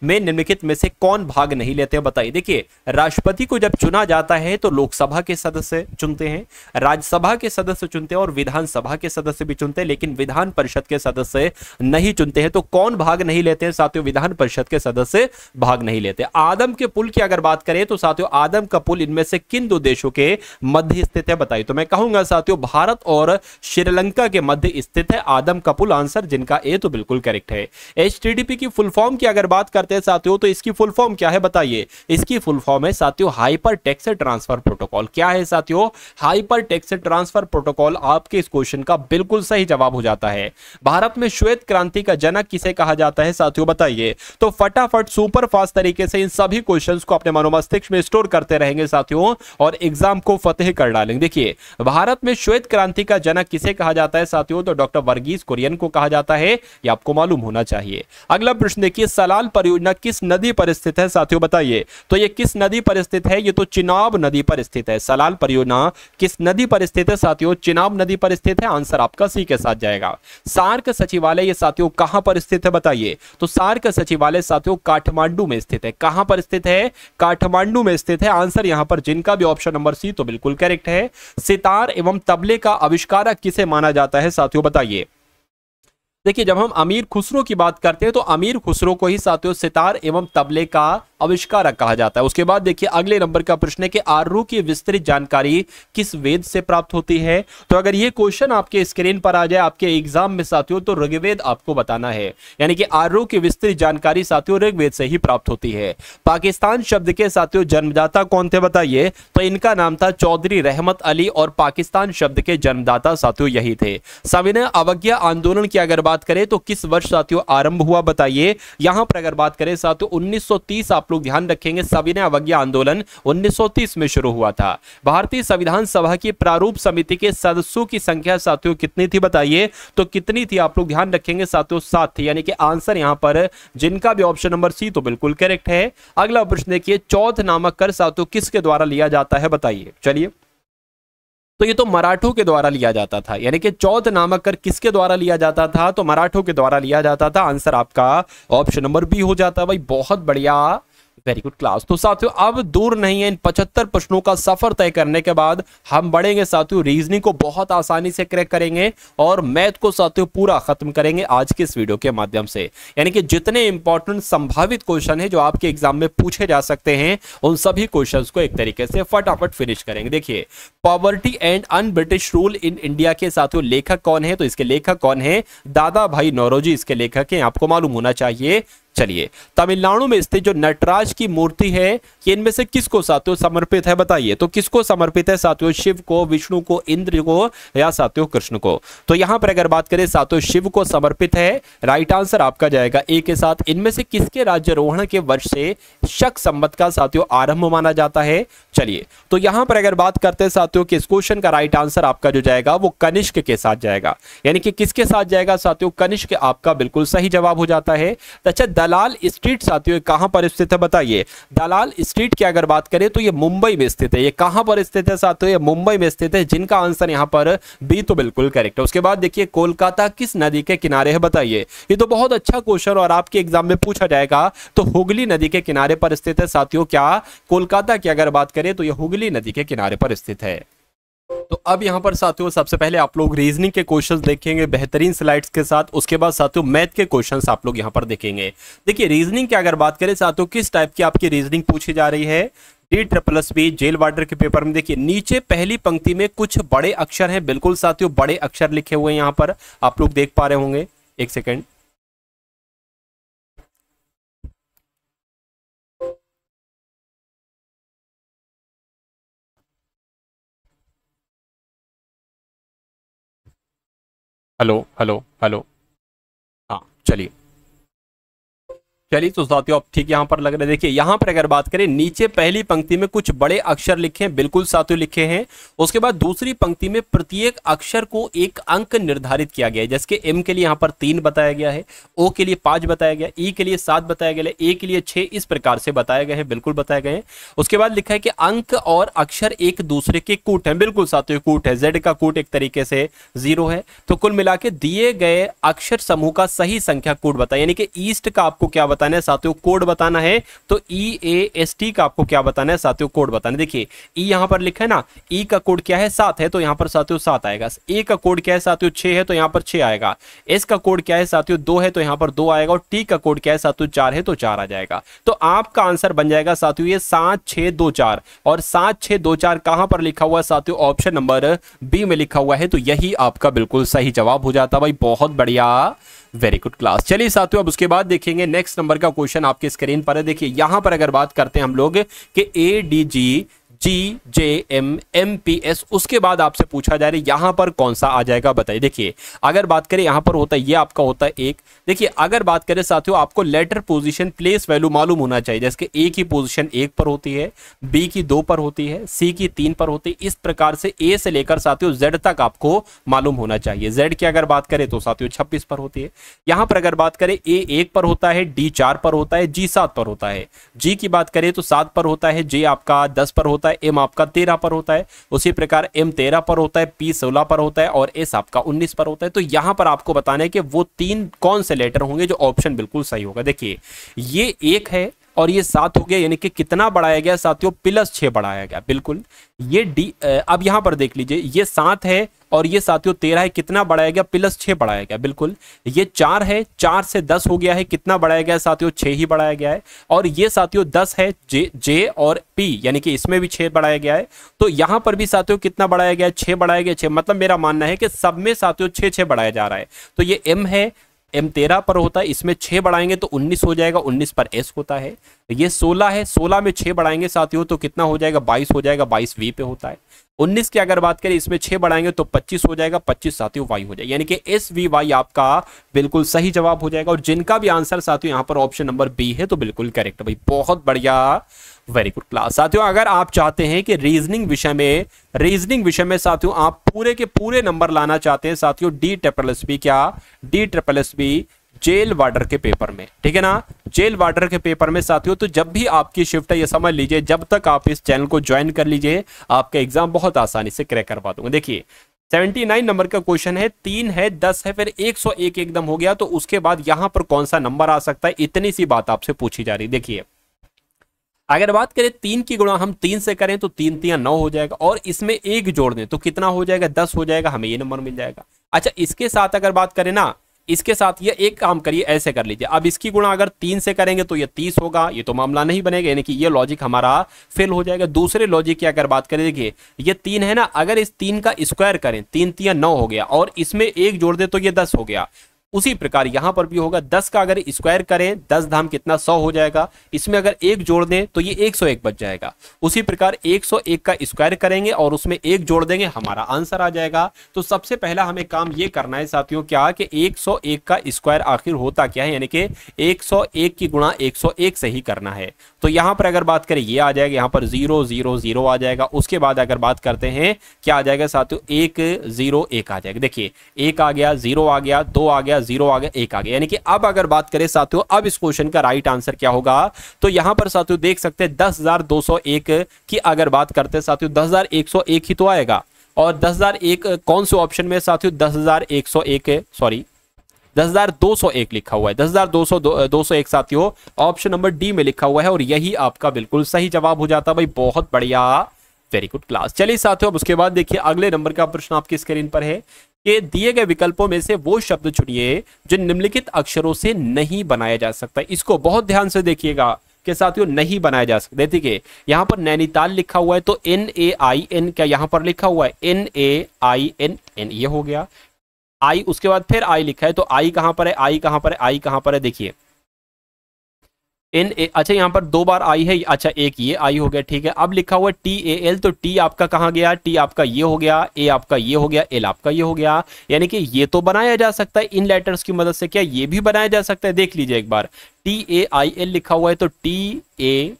में निम्नलिखित में से कौन भाग नहीं लेते हैं बताइए? देखिए, राष्ट्रपति को जब चुना जाता है तो लोकसभा के सदस्य चुनते हैं, राज्यसभा के सदस्य चुनते हैं और विधानसभा के सदस्य भी चुनते हैं, लेकिन विधान परिषद के सदस्य नहीं चुनते हैं। तो कौन भाग नहीं लेते हैं साथियों? विधान परिषद के सदस्य भाग नहीं लेते। आदम के पुल की अगर बात करें तो साथियों, आदम का पुल इनमें से किन दो देशों के मध्य स्थित है बताइए? तो मैं कहूंगा साथियों, भारत और श्रीलंका के मध्य स्थित है आदम का पुल। आंसर जिनका ए तो बिल्कुल करेक्ट है। एचटीटीपी की फुल फॉर्म की अगर बात करते हैं साथियों, तो इसकी फुल फॉर्म क्या है बताइए? इसकी फुल फॉर्म है साथियों हाइपर टेक्स्ट ट्रांसफर प्रोटोकॉल। क्या है साथियों? Hyper text transfer protocol. आपके इस क्वेश्चन का बिल्कुल सही जवाब हो जाता है। भारत में श्वेत क्रांति का जनक किसे कहा जाता है साथियों बताइए? तो फटाफट सुपर फास्ट तरीके से इन सभी क्वेश्चंस को अपने मनोमस्तिष्क में स्टोर करते रहेंगे साथियों, और एग्जाम को फतेह कर डालेंगे। देखिए, भारत में श्वेत क्रांति का जनक किसे कहा जाता है साथियों? तो डॉक्टर वर्गीस कुरियन को कहा जाता है। ये आपको मालूम होना चाहिए। अगला प्रश्न देखिए, सलाल परियोजना किस नदी पर स्थित है साथियों बताइए? तो ये किस नदी पर स्थित है? ये तो चिनाब नदी पर स्थित है। सलाल परियोजना किस नदी पर स्थित है साथियों? चिनाब नदी पर स्थित है। आंसर आपका सी के साथ जाएगा। सार्क सचिवालय ये साथियों कहां पर स्थित है बताइए? तो सार्क सचिवालय साथियों काठमांडू में स्थित है। कहां पर स्थित है? काठमांडू में स्थित है। आंसर यहां पर जिनका भी ऑप्शन नंबर सी तो बिल्कुल करेक्ट है। सितार एवं तबले का आविष्कारक किसे माना जाता है साथियों बताइए? देखिए, जब हम अमीर खुसरो की बात करते हैं तो अमीर खुसरो को ही साथियों सितार एवं तबले का आविष्कारक कहा जाता है। उसके बाद देखिए, अगले नंबर का प्रश्न है कि आरू की विस्तृत जानकारी किस वेद से प्राप्त होती है? तो अगर ये क्वेश्चन आपके स्क्रीन पर आ जाए आपके एग्जाम में साथियों, तो ऋग्वेद आपको बताना है। यानी कि आरू की विस्तृत जानकारी साथियों ऋग्वेद से ही प्राप्त होती है। पाकिस्तान शब्द के साथियों जन्मदाता कौन थे बताइए? तो इनका नाम था चौधरी रहमत अली, और पाकिस्तान शब्द के जन्मदाता साथियों यही थे। सविनय अवज्ञा आंदोलन की अगर बात करें तो किस वर्ष साथियों आरंभ हुआ बताइए? यहां पर अगर बात करें साथियों 1930, आप लोग ध्यान रखेंगे, सविनय अवज्ञा आंदोलन 1930 में शुरू हुआ था। भारतीय संविधान सभा की प्रारूप समिति के सदस्यों की संख्या साथियों कितनी थी बताइए? तो कितनी थी? आप लोग ध्यान रखेंगे साथियों 7 थी। यानी कि आंसर यहां पर जिनका भी ऑप्शन नंबर सी तो बिल्कुल करेक्ट है। अगला प्रश्न देखिए, चौथ नामक कर साथियों किसके द्वारा लिया जाता है बताइए? चलिए, तो ये तो मराठों के द्वारा लिया जाता था, यानी कि चौथ नामक कर किसके द्वारा लिया जाता था, तो मराठों के द्वारा लिया जाता था। आंसर आपका ऑप्शन नंबर बी हो जाता है भाई, बहुत बढ़िया, वेरी गुड क्लास। तो साथियों अब दूर नहीं है, इन 75 प्रश्नों का सफर तय करने के बाद हम बढ़ेंगे साथियों, रीजनिंग को बहुत आसानी से क्रैक करेंगे और मैथ को साथियों पूरा खत्म करेंगे आज के इस वीडियो के माध्यम से। यानी कि जितने इंपॉर्टेंट संभावित क्वेश्चन है जो आपके एग्जाम में पूछे जा सकते हैं, उन सभी क्वेश्चंस को एक तरीके से फटाफट फिनिश करेंगे। देखिए, poverty and un British rule in India के साथियों लेखक कौन है, तो इसके लेखक कौन है, दादा भाई नौरोजी इसके लेखक हैं, आपको मालूम होना चाहिए। चलिए, तमिलनाडु में स्थित जो नटराज की मूर्ति है, ये इनमें से किसको साथियों समर्पित है, बताइए। तो किसको समर्पित है साथियों, शिव को, विष्णु को, इंद्र को या साथियों कृष्ण को। तो यहां पर अगर बात करें साथियों, शिव को समर्पित है, राइट आंसर आपका जाएगा ए के साथ। इनमें से किसके राज्यारोहण के वर्ष से शक संवत का साथियों आरंभ माना जाता है। चलिए, तो यहां पर अगर बात करते हैं साथियों कि इस क्वेश्चन का राइट आंसर आपका जो जाएगा वो कनिष्क के साथ जाएगा, यानी कि किसके साथ जाएगा साथियों, कनिष्क आपका बिल्कुल सही जवाब हो जाता है। अच्छा, दलाल स्ट्रीट साथियों कहां पर स्थित है, बताइए। दलाल स्ट्रीट की अगर बात करें तो ये मुंबई में स्थित है। ये कहां पर स्थित है साथियों, ये मुंबई में स्थित है, जिनका आंसर यहां पर बी तो बिल्कुल करेक्ट है। उसके बाद देखिए, कोलकाता किस नदी के किनारे है, बताइए। ये तो बहुत अच्छा क्वेश्चन और आपके एग्जाम में पूछा जाएगा। तो हुगली नदी के किनारे पर स्थित है साथियों, क्या कोलकाता की अगर बात करें तो ये हुगली नदी के किनारे पर स्थित है। तो अब यहां पर साथियों सबसे पहले आप लोग रीजनिंग के क्वेश्चंस देखेंगे बेहतरीन स्लाइड्स के साथ, उसके बाद साथियों मैथ के क्वेश्चंस आप लोग यहां पर देखेंगे। देखिए, रीजनिंग की अगर बात करें साथियों, किस टाइप की आपकी रीजनिंग पूछी जा रही है, DSSB जेल वार्डर के पेपर में। देखिए, नीचे पहली पंक्ति में कुछ बड़े अक्षर हैं, बिल्कुल साथियों बड़े अक्षर लिखे हुए हैं, यहां पर आप लोग देख पा रहे होंगे। एक सेकेंड, हेलो हेलो हेलो, हाँ चलिए तो साथियों अब ठीक यहां पर लग रहा है। देखिए, यहां पर अगर बात करें, नीचे पहली पंक्ति में कुछ बड़े अक्षर लिखे हैं, बिल्कुल साथियों लिखे हैं। उसके बाद दूसरी पंक्ति में प्रत्येक अक्षर को एक अंक निर्धारित किया गया है, जैसे कि एम के लिए यहां पर 3 बताया गया है, ओ के लिए 5 बताया गया, ई के लिए 7 बताया गया है, ए के लिए 6, इस प्रकार से बताए गए हैं, बिल्कुल बताए गए हैं। उसके बाद लिखा है कि अंक और अक्षर एक दूसरे के कूट है, बिल्कुल साथियों कूट है, जेड का कूट एक तरीके से 0 है। तो कुल मिला के दिए गए अक्षर समूह का सही संख्या कूट बताए, यानी कि ईस्ट का आपको क्या बताना है साथियों, कोड बताना है। तो EAST का आपको क्या बताना है साथियों, कोड बताना है। देखिए, ई यहां पर लिखा है ना, ई का कोड क्या है 7 है, तो यहां पर साथियों 7 आएगा। ए का कोड क्या है साथियों 6 है, तो यहां पर 6 आएगा। एस का कोड क्या है साथियों 2 है, तो यहां पर 2 आएगा। और टी का कोड क्या है साथियों 4 है, तो 4 आ जाएगा। तो आपका आंसर बन जाएगा साथियों ये 7624। और 7624 कहां पर लिखा हुआ है साथियों, ऑप्शन नंबर बी में लिखा हुआ है। तो यही आपका बिल्कुल सही जवाब हो जाता भाई, बहुत बढ़िया, वेरी गुड क्लास। चलिए साथियों, अब उसके बाद देखेंगे नेक्स्ट नंबर का क्वेश्चन आपके स्क्रीन पर है। देखिए, यहां पर अगर बात करते हैं हम लोग कि ADG GJM MPS, उसके बाद आपसे पूछा जा रहा है यहां पर कौन सा आ जाएगा, बताइए। देखिए, अगर बात करें यहां पर होता है, ये आपका होता है 1। देखिए, अगर बात करें साथियों, आपको लेटर पोजीशन प्लेस वैल्यू मालूम होना चाहिए, जैसे कि A की पोजीशन 1 पर होती है, B की 2 पर होती है, C की 3 पर होती है। इस प्रकार से A से लेकर साथियों Z तक आपको मालूम होना चाहिए। Z की अगर बात करें तो साथियों 26 पर होती है। यहां पर अगर बात करें, A 1 पर होता है, D 4 पर होता है, G 7 पर होता है। G की बात करें तो 7 पर होता है, J आपका 10 पर होता है, M आपका 13 पर होता है, उसी प्रकार M 13 पर होता है, P 16 पर होता है और S आपका 19 पर होता है। तो यहां पर आपको बताना है कि वो 3 कौन से लेटर होंगे, जो ऑप्शन बिल्कुल सही होगा। देखिए, ये 1 है और ये 7 हो गया, यानी कि कितना बढ़ाया गया साथियों, +6 बढ़ाया गया, बिल्कुल। ये डी, अब यहां पर देख लीजिए, ये 7 है और ये साथियों 13 है, कितना बढ़ाया गया, +6 बढ़ाया गया, बिल्कुल। ये 4 है, 4 से 10 हो गया है, कितना बढ़ाया गया साथियों, 6 ही बढ़ाया गया है। और ये साथियों 10 है, जे और पी, यानी कि इसमें भी 6 बढ़ाया गया है। तो यहां पर भी साथियों कितना बढ़ाया गया है, 6 बढ़ाया गया, 6, मतलब मेरा मानना है कि सब में साथियों 6 बढ़ाया जा रहा है। तो ये M है, M 13 पर होता है, इसमें 6 बढ़ाएंगे तो 19 हो जाएगा, 19 पर S होता है। ये 16 है, 16 में 6 बढ़ाएंगे साथियों तो कितना हो जाएगा, 22 हो जाएगा, 22 V पे होता है। 19 की अगर बात करें, इसमें 6 बढ़ाएंगे तो 25 हो जाएगा, 25 साथियों Y हो जाएगा, यानी कि SVY आपका बिल्कुल सही जवाब हो जाएगा। और जिनका भी आंसर साथियों यहाँ पर ऑप्शन नंबर बी है तो बिल्कुल करेक्ट भाई, बहुत बढ़िया, वेरी गुड क्लास। साथियों, अगर आप चाहते हैं कि रीजनिंग विषय में साथियों आप पूरे के पूरे नंबर लाना चाहते हैं साथियों, DSSB क्या, DSSB जेल वार्डर के पेपर में, ठीक है ना, जेल वार्डर के पेपर में साथियों। तो जब भी आपकी शिफ्ट है, ये समझ लीजिए, जब तक आप इस चैनल को ज्वाइन कर लीजिए आपका एग्जाम बहुत आसानी से क्रैक करवा दूंगा। देखिए 79 नंबर का क्वेश्चन है, 3 है, 10 है, फिर 101 एकदम हो गया, तो उसके बाद यहां पर कौन सा नंबर आ सकता है, इतनी सी बात आपसे पूछी जा रही। देखिए अगर बात करें 3 की गुणा हम 3 से करें तो 3 3 9 हो जाएगा, और इसमें 1 जोड़ दें तो कितना हो जाएगा, 10 हो जाएगा, हमें ये नंबर मिल जाएगा। अच्छा इसके साथ अगर बात करें ना, इसके साथ ये एक काम करिए, ऐसे कर लीजिए, अब इसकी गुणा अगर 3 से करेंगे तो ये 30 होगा, ये तो मामला नहीं बनेगा, यानी कि ये लॉजिक हमारा फेल हो जाएगा। दूसरे लॉजिक की अगर बात करें, देखिए ये 3 है ना, अगर इस 3 का स्क्वायर करें, 3 3 9 हो गया, और इसमें 1 जोड़ दे तो ये 10 हो गया। उसी प्रकार यहां पर भी होगा, 10 का अगर स्क्वायर करें, 10 धाम कितना 100 हो जाएगा, इसमें अगर 1 जोड़ दें तो ये 101 बच जाएगा। उसी प्रकार 101 का स्क्वायर करेंगे और उसमें 1 जोड़ देंगे, हमारा आंसर आ जाएगा। तो सबसे पहला हमें काम ये करना है साथियों, क्या कि 101 का स्क्वायर आखिर होता क्या है, यानी कि 101 की गुणा 101 से ही करना है। तो यहां पर अगर बात करें ये आ जाएगा, यहां पर 0 0 0 आ जाएगा। उसके बाद अगर बात करते हैं क्या आ जाएगा साथियों, 1 0 1 आ जाएगा। देखिए 1 आ गया, 0 आ गया, 2 आ गया, 0 आ गया, 1 आ गया, यानी कि अब अगर बात करें साथियों, अब इस क्वेश्चन का राइट आंसर क्या होगा, तो यहां पर साथियों देख सकते हैं 10,201 की अगर बात करते हैं साथियों, 10,101 ही तो आएगा। और 10,001 कौन से ऑप्शन में साथियों, 10,101 सॉरी 10,201 लिखा हुआ है, 10,201 साथियों ऑप्शन नंबर डी में लिखा हुआ है, और यही आपका बिल्कुल सही जवाब हो जाता है भाई। बहुत बढ़िया, वेरी गुड क्लास। चलिए साथियों अब उसके बाद देखिए अगले नंबर का प्रश्न आपकी स्क्रीन पर है कि दिए गए विकल्पों में से वो शब्द चुनिए जो निम्नलिखित अक्षरों से नहीं बनाया जा सकता। इसको बहुत ध्यान से देखिएगा कि साथियों नहीं बनाया जा सकता। देखिए यहां पर नैनीताल लिखा हुआ है तो NAIN, क्या यहां पर लिखा हुआ है NAIN, ये हो गया आई, उसके बाद फिर आई लिखा है तो आई कहां पर है, आई कहां पर है, आई कहां पर है, देखिए अच्छा यहां पर 2 बार आई है, अच्छा एक ये आई हो गया, ठीक है। अब लिखा हुआ है TAL, तो टी आपका कहां गया, टी आपका ये हो गया, ए आपका ये हो गया, एल आपका ये हो गया, यानी कि ये तो बनाया जा सकता है इन लेटर्स की मदद से। क्या ये भी बनाया जा सकता है, देख लीजिए एक बार, TAIL लिखा हुआ है तो TAI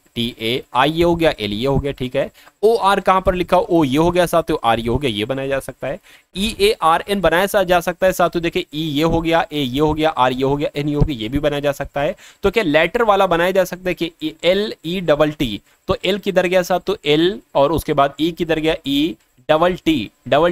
ये हो गया, एल ये हो गया, ठीक है। OR कहां पर लिखा हो, ओ ये हो गया साथियों, आर ये हो गया, ये बनाया जा सकता है। EARN बनाया जा सकता है साथियों, देखिए ई ये हो गया, ए ये हो गया, आर ये हो गया, एन ये हो गया, ये भी बनाया जा सकता है। तो क्या लेटर वाला बनाया जा सकता है कि LETT, तो एल किधर गया साथियों, एल, और उसके बाद ई किधर गया, ई, डबल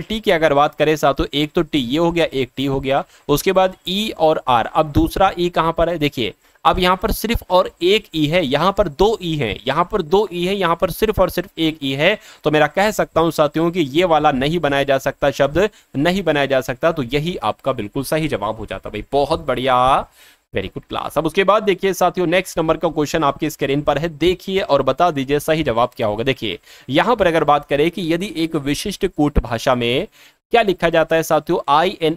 टी की अगर बात करें साथियों, एक तो टी ये हो गया, एक टी हो गया, उसके बाद ई और आर। अब दूसरा ई कहां पर है, देखिए अब यहां पर सिर्फ और एक ई है, यहां पर 2 ई है, यहां पर 2 ई है, यहां पर सिर्फ और सिर्फ एक ई है। तो मेरा कह सकता हूं साथियों कि ये वाला नहीं बनाया जा सकता, शब्द नहीं बनाया जा सकता, तो यही आपका बिल्कुल सही जवाब हो जाता भाई। बहुत बढ़िया, वेरी गुड क्लास। अब उसके बाद देखिए साथियों नेक्स्ट नंबर का क्वेश्चन आपकी स्क्रीन पर है, देखिए और बता दीजिए सही जवाब क्या होगा। देखिए यहां पर अगर बात करें कि यदि एक विशिष्ट कूट भाषा में क्या लिखा जाता है साथियों,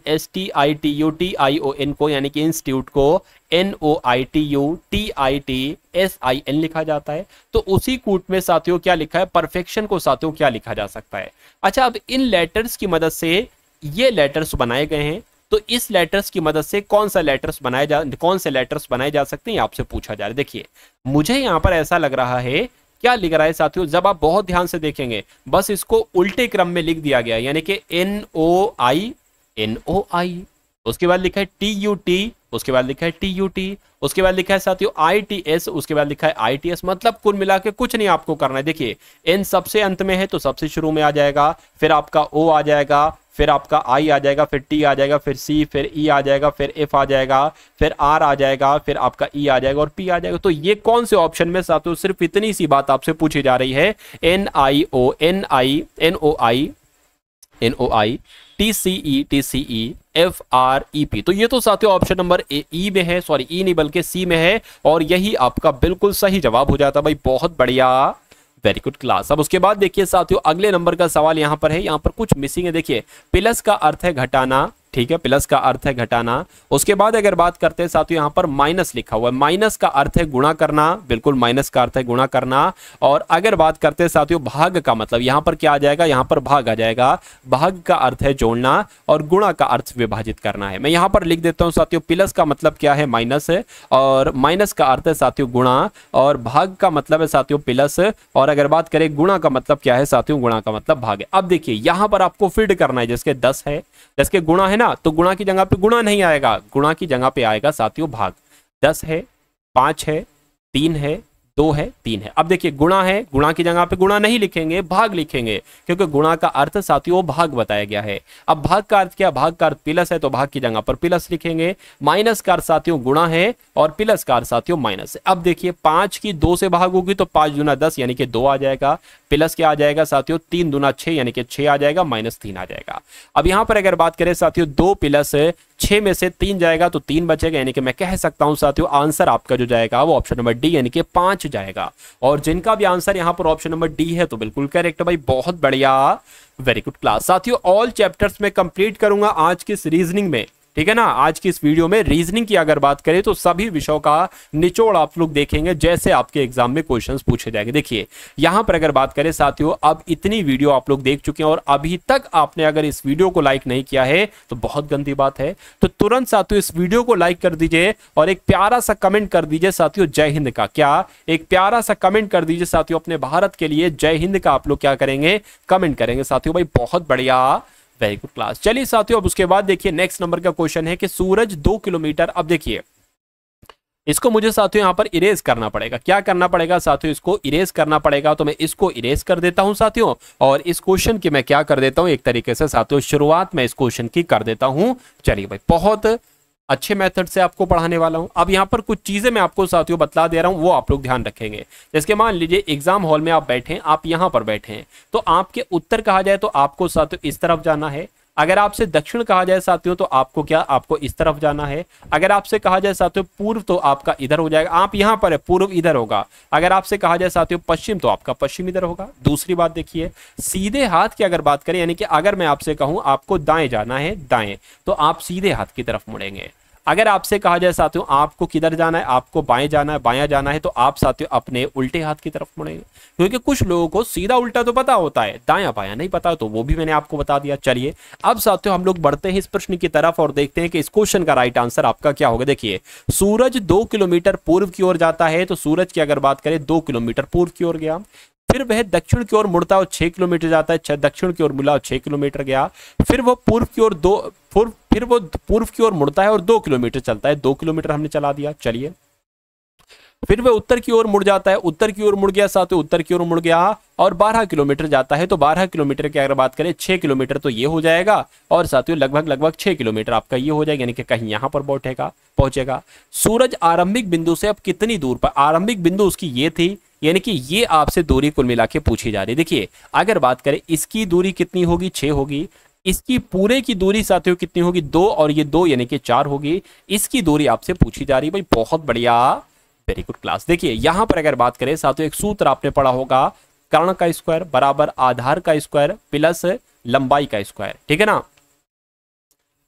INSTITUTION को, यानी कि इंस्टीट्यूट को NOITUTITSIN लिखा जाता है, तो उसी कूट में साथियों क्या लिखा है, परफेक्शन को साथियों क्या लिखा जा सकता है। अच्छा अब इन लेटर्स की मदद से ये लेटर्स बनाए गए हैं, तो इस लेटर्स की मदद से कौन से लेटर्स बनाए जा सकते हैं, आपसे पूछा जा रहा है। देखिए मुझे यहां पर ऐसा लग रहा है, क्या लिख रहा है साथियों, जब आप बहुत ध्यान से देखेंगे बस इसको उल्टे क्रम में लिख दिया गया, यानी कि NOI, उसके बाद लिखा है TUT, उसके बाद लिखा है TUT, उसके बाद लिखा है साथियों ITS, उसके बाद लिखा है ITS। मतलब कुल मिला के कुछ नहीं आपको करना है। देखिए N सबसे अंत में है तो सबसे शुरू में आ जाएगा, फिर आपका O आ जाएगा, फिर आपका I आ जाएगा, फिर T आ जाएगा, फिर C, फिर E आ जाएगा, फिर F आ जाएगा, फिर R आ जाएगा, फिर आपका E आ जाएगा और P आ जाएगा। तो ये कौन से ऑप्शन में साथियों, सिर्फ इतनी सी बात आपसे पूछी जा रही है, NOI TCE FREP। तो ये तो साथियों ऑप्शन नंबर ई में है, सॉरी ई नहीं बल्कि सी में है, और यही आपका बिल्कुल सही जवाब हो जाता भाई। बहुत बढ़िया, वेरी गुड क्लास। अब उसके बाद देखिए साथियों अगले नंबर का सवाल यहां पर है, यहां पर कुछ मिसिंग है। देखिए प्लस का अर्थ है घटाना, ठीक है, प्लस का अर्थ है घटाना। उसके बाद अगर बात करते हैं साथियों यहां पर माइनस लिखा हुआ है, माइनस का अर्थ है गुणा करना, बिल्कुल माइनस का अर्थ है गुणा करना। और अगर बात करते हैं साथियों भाग का मतलब, यहां पर क्या आ जाएगा, यहां पर भाग आ जाएगा, भाग का अर्थ है जोड़ना और गुणा का अर्थ विभाजित करना है। मैं यहां पर लिख देता हूं साथियों, प्लस का मतलब क्या है, माइनस है, और माइनस का अर्थ है साथियों गुणा, और भाग का मतलब है साथियों प्लस, और अगर बात करें गुणा का मतलब क्या है साथियों, गुणा का मतलब भाग है। अब देखिए यहां पर आपको फिट करना है, जिसके 10 है, जिसके गुणा है ना ना। तो गुणा की जगह पे गुणा नहीं आएगा, गुणा की जगह पे आएगा साथियों भाग। 10 है, 5 है, 3 है, 2 है, 3 है। अब देखिए गुणा है, गुणा की जगह पे गुणा नहीं लिखेंगे, भाग लिखेंगे, क्योंकि गुणा का अर्थ साथियों भाग बताया गया है। अब भाग का अर्थ क्या, भाग का अर्थ प्लस है, तो भाग की जगह पर प्लस लिखेंगे। माइनस का अर्थ साथियों गुणा है और प्लस का अर्थ साथियों माइनस है। अब देखिए 5 की 2 से भाग होगी तो 5 दूना 10 यानी कि 2 आ जाएगा। प्लस क्या आ जाएगा साथियों, 3 दूना 6 यानी कि 6 आ जाएगा, माइनस 3 आ जाएगा। अब यहां पर अगर बात करें साथियों 2 प्लस 6 में से 3 जाएगा तो 3 बचेगा, यानी कि मैं कह सकता हूं साथियों आंसर आपका जो जाएगा वो ऑप्शन नंबर डी यानी कि 5 जाएगा। और जिनका भी आंसर यहां पर ऑप्शन नंबर डी है तो बिल्कुल करेक्ट भाई, बहुत बढ़िया, वेरी गुड क्लास। साथियों ऑल चैप्टर्स में कंप्लीट करूंगा आज की इस रीजनिंग में, ठीक है ना। आज की इस वीडियो में रीजनिंग की अगर बात करें तो सभी विषयों का निचोड़ आप लोग देखेंगे, जैसे आपके एग्जाम में क्वेश्चंस पूछे जाएंगे। देखिए यहां पर अगर बात करें साथियों, अब इतनी वीडियो आप लोग देख चुके हैं और अभी तक आपने अगर इस वीडियो को लाइक नहीं किया है तो बहुत गंदी बात है। तो तुरंत साथियों इस वीडियो को लाइक कर दीजिए और एक प्यारा सा कमेंट कर दीजिए साथियों जय हिंद का। क्या, एक प्यारा सा कमेंट कर दीजिए साथियों अपने भारत के लिए जय हिंद का आप लोग क्या करेंगे, कमेंट करेंगे साथियों भाई, बहुत बढ़िया, वेरी गुड क्लास। चलिए साथियों अब उसके बाद देखिए नेक्स्ट नंबर का क्वेश्चन है कि सूरज 2 किलोमीटर। अब देखिए इसको मुझे साथियों यहां पर इरेज करना पड़ेगा। क्या करना पड़ेगा साथियों, इसको इरेज करना पड़ेगा। तो मैं इसको इरेज कर देता हूं साथियों, और इस क्वेश्चन की मैं क्या कर देता हूं, एक तरीके से साथियों शुरुआत में इस क्वेश्चन की कर देता हूं। चलिए भाई, बहुत अच्छे मेथड से आपको पढ़ाने वाला हूं। अब यहां पर कुछ चीजें मैं आपको साथियों बतला दे रहा हूं, वो आप लोग ध्यान रखेंगे। जैसे मान लीजिए एग्जाम हॉल में आप बैठे हैं, आप यहां पर बैठे हैं, तो आपके उत्तर कहा जाए तो आपको साथियों इस तरफ जाना है। अगर आपसे दक्षिण कहा जाए साथियों तो आपको क्या, आपको इस तरफ जाना है। अगर आपसे कहा जाए साथियों पूर्व तो आपका इधर हो जाएगा, आप यहां पर है, पूर्व इधर होगा। अगर आपसे कहा जाए साथियों पश्चिम तो आपका पश्चिम इधर होगा। दूसरी बात देखिए, सीधे हाथ की अगर बात करें, यानी कि अगर मैं आपसे कहूं आपको दाएं जाना है, दाएं, तो आप सीधे हाथ की तरफ मुड़ेंगे। अगर आपसे कहा जाए साथियों आपको किधर जाना है, आपको बाएं जाना है, बायां जाना है, तो आप साथियों अपने उल्टे हाथ की तरफ मुड़ेंगे। क्योंकि कुछ लोगों को सीधा उल्टा तो पता होता है, दायां बायां नहीं पता, तो वो भी मैंने आपको बता दिया। चलिए अब साथियों हम लोग बढ़ते हैं इस प्रश्न की तरफ और देखते हैं कि इस क्वेश्चन का राइट आंसर आपका क्या होगा। देखिए सूरज 2 किलोमीटर पूर्व की ओर जाता है, तो सूरज की अगर बात करें 2 किलोमीटर पूर्व की ओर गया। फिर वह दक्षिण की ओर मुड़ता है, 6 किलोमीटर जाता है, दक्षिण की ओर मुड़ा 6 किलोमीटर गया। फिर वो पूर्व की ओर फिर वो पूर्व की ओर मुड़ता है और 2 किलोमीटर चलता है, 2 किलोमीटर हमने चला दिया। चलिए फिर वह उत्तर की ओर मुड़ जाता है, उत्तर की ओर मुड़ गया साथियों, उत्तर की ओर मुड़ गया और 12 किलोमीटर जाता है। तो 12 किलोमीटर की अगर बात करें 6 किलोमीटर तो ये हो जाएगा, और साथियों लगभग 6 किलोमीटर आपका ये हो जाएगा, यानी कि कहीं यहां पर पहुंचेगा। सूरज आरंभिक बिंदु से अब कितनी दूर पर, आरंभिक बिंदु उसकी ये थी, यानी कि ये आपसे दूरी कुल मिला के पूछी जा रही है। देखिए अगर बात करें इसकी दूरी कितनी होगी, 6 होगी। इसकी पूरे की दूरी साथियों कितनी होगी, 2, और ये 2 यानी कि 4 होगी। इसकी दूरी आपसे पूछी जा रही है भाई, बहुत बढ़िया, वेरी गुड क्लास। देखिए यहां पर अगर बात करें साथियों, एक सूत्र आपने पढ़ा होगा, कर्ण का स्क्वायर बराबर आधार का स्क्वायर प्लस लंबाई का स्क्वायर, ठीक है ना।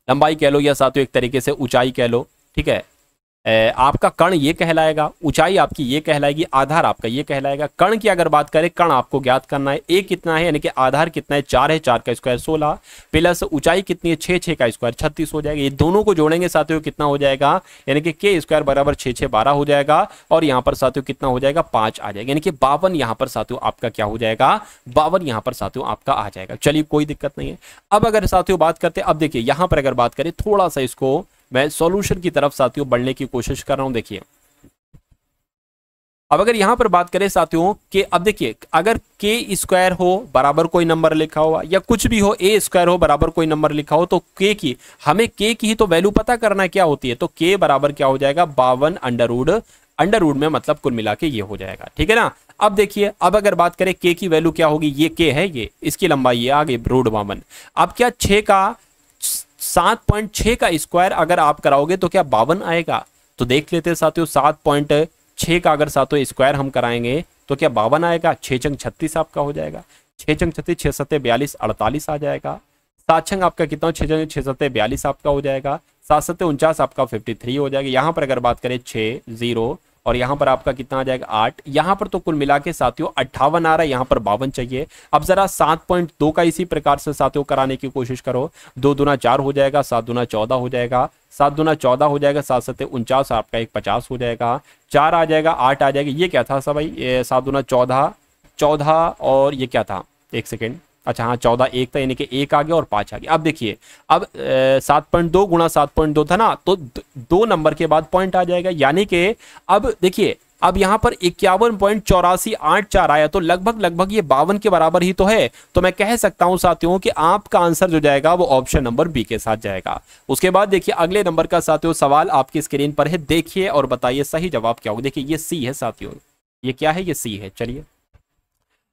लंबाई कह लो या साथियों एक तरीके से ऊंचाई कह लो, ठीक है। आपका कर्ण ये कहलाएगा, ऊंचाई आपकी ये कहलाएगी, आधार आपका ये कहलाएगा। कर्ण की अगर बात करें, कर्ण आपको ज्ञात करना है, ए कितना है, यानी कि आधार कितना है, 4 है, 4 का स्क्वायर 16 प्लस ऊंचाई कितनी है, 6 का स्क्वायर 36 हो जाएगा। ये दोनों को जोड़ेंगे साथियों कितना हो जाएगा, यानी कि के स्क्वायर बराबर 6 12 हो जाएगा, और यहाँ पर साथियों कितना हो जाएगा, 5 आ जाएगा, यानी कि 52 यहाँ पर साथियों आपका क्या हो जाएगा, 52 यहाँ पर साथियों आपका आ जाएगा। चलिए कोई दिक्कत नहीं है। अब अगर साथियों बात करते हैं, अब देखिए यहाँ पर अगर बात करें, थोड़ा सा इसको मैं सॉल्यूशन की तरफ साथियों बढ़ने की कोशिश कर रहा हूं। देखिए अब अगर यहां पर बात करें साथियों कि अब देखिए अगर के स्क्वायर हो बराबर कोई नंबर लिखा हुआ, या कुछ भी हो, ए स्क्वायर हो बराबर कोई नंबर लिखा हो, तो के की हमें के की ही तो वैल्यू पता करना है क्या होती है। तो के बराबर क्या हो जाएगा, 52 अंडर रूट में मतलब कुल मिला के ये हो जाएगा, ठीक है ना। अब देखिए अब अगर बात करें के की वैल्यू क्या होगी, ये के है, ये इसकी लंबाई ये आगे रूट 52। अब क्या 7.6 का स्क्वायर अगर आप कराओगे तो क्या 52 आएगा। तो देख लेते हैं साथियों, 7.6 का अगर साथियों स्क्वायर हम कराएंगे तो क्या 52 आएगा। 6 चंग 36 आपका हो जाएगा, 6 चंग 36, 6 सत्ते 42, 48 आ जाएगा। 7 छंग आपका कितना, 6 चंग 6 सत्ते 42 आपका हो जाएगा। 7 सत्ते 49 आपका 53 हो जाएगा। यहाँ पर अगर बात करें 6 0 और यहाँ पर आपका कितना आ जाएगा 8, यहाँ पर तो कुल मिला के साथियों 58 आ रहा है, यहाँ पर 52 चाहिए। अब जरा 7.2 का इसी प्रकार से साथियों कराने की कोशिश करो। 2 दूना 4 हो जाएगा, 7 दूना 14 हो जाएगा, 7 दूना 14 हो जाएगा, 7 सत्ते 49 आपका 50 हो जाएगा, 4 आ जाएगा, 8 आ जाएगा। ये क्या था सब भाई, 7 दूना 14 और ये क्या था, एक सेकेंड, अच्छा हाँ 14 एक था, यानी कि 1 आ गया और 5 आ गया। अब देखिए अब 7.2 गुणा 7.2 था ना, तो 2 नंबर के बाद पॉइंट आ जाएगा, यानी कि अब देखिए अब यहां पर 51.8484 आया, तो लगभग लगभग ये 52 के बराबर ही तो है। तो मैं कह सकता हूं साथियों कि आपका आंसर जो जाएगा वो ऑप्शन नंबर बी के साथ जाएगा। उसके बाद देखिए अगले नंबर का साथियों सवाल आपकी स्क्रीन पर है, देखिए और बताइए सही जवाब क्या होगा। देखिए ये सी है साथियों, ये क्या है, ये सी है। चलिए,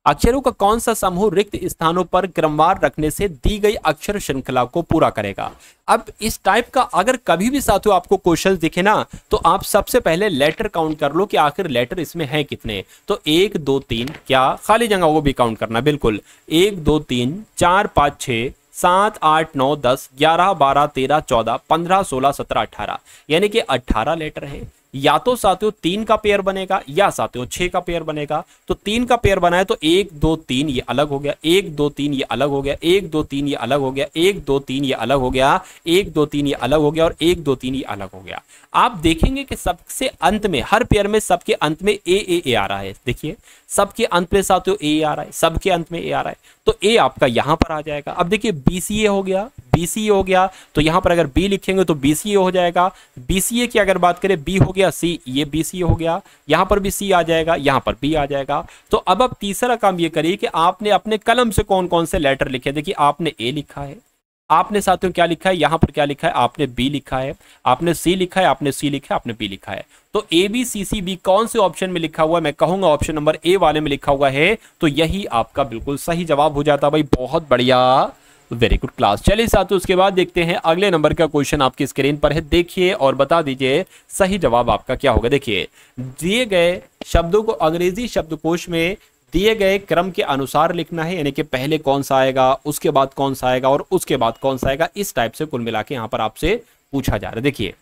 अक्षरों का कौन सा समूह रिक्त स्थानों पर क्रमवार रखने से दी गई अक्षर श्रृंखला को पूरा करेगा। अब इस टाइप का अगर कभी भी साथियों आपको क्वेश्चन दिखे ना, तो आप सबसे पहले लेटर काउंट कर लो कि आखिर लेटर इसमें हैं कितने। तो 1 2 3, क्या खाली जगह वो भी काउंट करना, बिल्कुल 1 2 3 4 5 6 7 8 9 10 11 12 13 14 15 16 17 18, यानी कि 18 लेटर हैं। या तो साथियों 3 का पेयर बनेगा या साथियों 6 का पेयर बनेगा। तो 3 का पेयर बनाए तो 1 2 3 ये अलग हो गया, 1 2 3 ये अलग हो गया, 1 2 3 ये अलग हो गया, 1 2 3 ये अलग हो गया, 1 2 3 ये अलग हो गया और 1 2 3 ये अलग हो गया। आप देखेंगे कि सबसे अंत में हर पेयर में सबके अंत में ए आ रहा है। देखिए सबके अंत में साथियों ए आ रहा है, सबके अंत में ए आ रहा है, तो ए आपका यहां पर आ जाएगा। अब देखिए बीसीए हो गया, बीसीए हो गया, तो यहां पर अगर बी लिखेंगे तो बीसीए हो जाएगा। बीसीए की अगर बात करें बी हो गया सी, ये बीसीए हो गया, यहां पर भी सी आ जाएगा, यहां पर बी आ जाएगा। तो अब तीसरा काम ये करिए कि आपने अपने कलम से कौन कौन से लेटर लिखे। देखिए आपने ए लिखा है, आपने साथियों क्या लिखा है, यहां पर क्या लिखा है, आपने बी लिखा है, आपने सी लिखा है, आपने सी लिखा है, आपने बी लिखा है। तो A B C C B कौन से ऑप्शन में लिखा हुआ है, मैं कहूंगा ऑप्शन नंबर ए वाले में लिखा हुआ है। तो यही आपका बिल्कुल सही जवाब हो जाता भाई, बहुत बढ़िया, वेरी गुड क्लास। चलिए साथियों उसके बाद देखते हैं अगले नंबर का क्वेश्चन आपकी स्क्रीन पर है, देखिए और बता दीजिए सही जवाब आपका क्या होगा। देखिए दिए गए शब्दों को अंग्रेजी शब्दकोश में दिए गए क्रम के अनुसार लिखना है, यानी कि पहले कौन सा आएगा, उसके बाद कौन सा आएगा और उसके बाद कौन सा आएगा, इस टाइप से कुल मिला के यहां पर आपसे पूछा जा रहा है। देखिए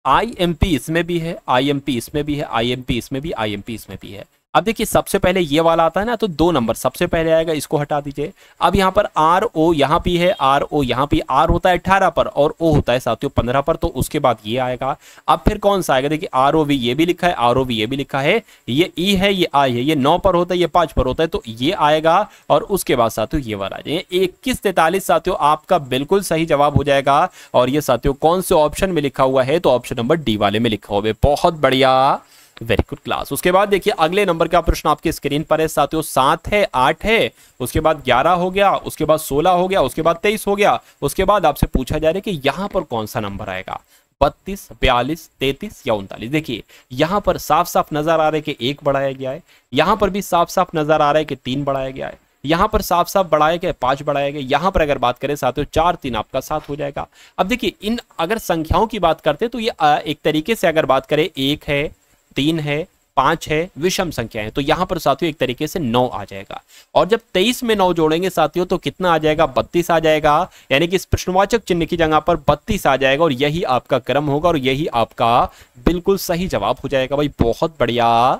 आईएमपी इसमें भी है, आईएमपी इसमें भी है, आईएमपी इसमें भी, आईएमपी इसमें भी है। अब देखिए सबसे पहले ये वाला आता है ना, तो 2 नंबर सबसे पहले आएगा, इसको हटा दीजिए। अब यहाँ पर आर ओ यहाँ भी है, आर ओ यहाँ भी, आर होता है 18 पर और ओ होता है साथियों 15 पर, तो उसके बाद ये आएगा। अब फिर कौन सा आएगा, देखिए आर ओ वी ये भी लिखा है, आर ओ वी ये भी लिखा है, ये ई है, ये आई है, ये 9 पर होता है, ये 5 पर होता है, तो ये आएगा। और उसके बाद साथियों ये वाला आ जाए 2143 साथियों आपका बिल्कुल सही जवाब हो जाएगा। और ये साथियों कौन से ऑप्शन में लिखा हुआ है, तो ऑप्शन नंबर डी वाले में लिखा हुआ है, बहुत बढ़िया, वेरी गुड क्लास। उसके बाद देखिए अगले नंबर का प्रश्न आपकी स्क्रीन पर है साथियों, 7 है, 8 है, उसके बाद 11 हो गया, उसके बाद 16 हो गया, उसके बाद 23 हो गया। उसके बाद आपसे पूछा जा रहा है कि यहां पर कौन सा नंबर आएगा, 32 42 33 या 39। देखिए यहां पर साफ साफ नजर आ रहा है कि 1 बढ़ाया गया है, यहां पर भी साफ साफ नजर आ रहा है कि 3 बढ़ाया गया है, यहां पर साफ साफ बढ़ाया गया 5 बढ़ाया गया, यहां पर अगर बात करें साथियों 4 3 आपका 7 हो जाएगा। अब देखिए इन अगर संख्याओं की बात करते तो ये एक तरीके से अगर बात करें 1 है, 3 है, 5 है, विषम संख्या है, तो यहां पर साथियों एक तरीके से 9 आ जाएगा। और जब 23 में 9 जोड़ेंगे साथियों तो कितना आ जाएगा, 32 आ जाएगा, यानी कि इस प्रश्नवाचक चिन्ह की जगह पर 32 आ जाएगा और यही आपका क्रम होगा और यही आपका बिल्कुल सही जवाब हो जाएगा भाई, बहुत बढ़िया,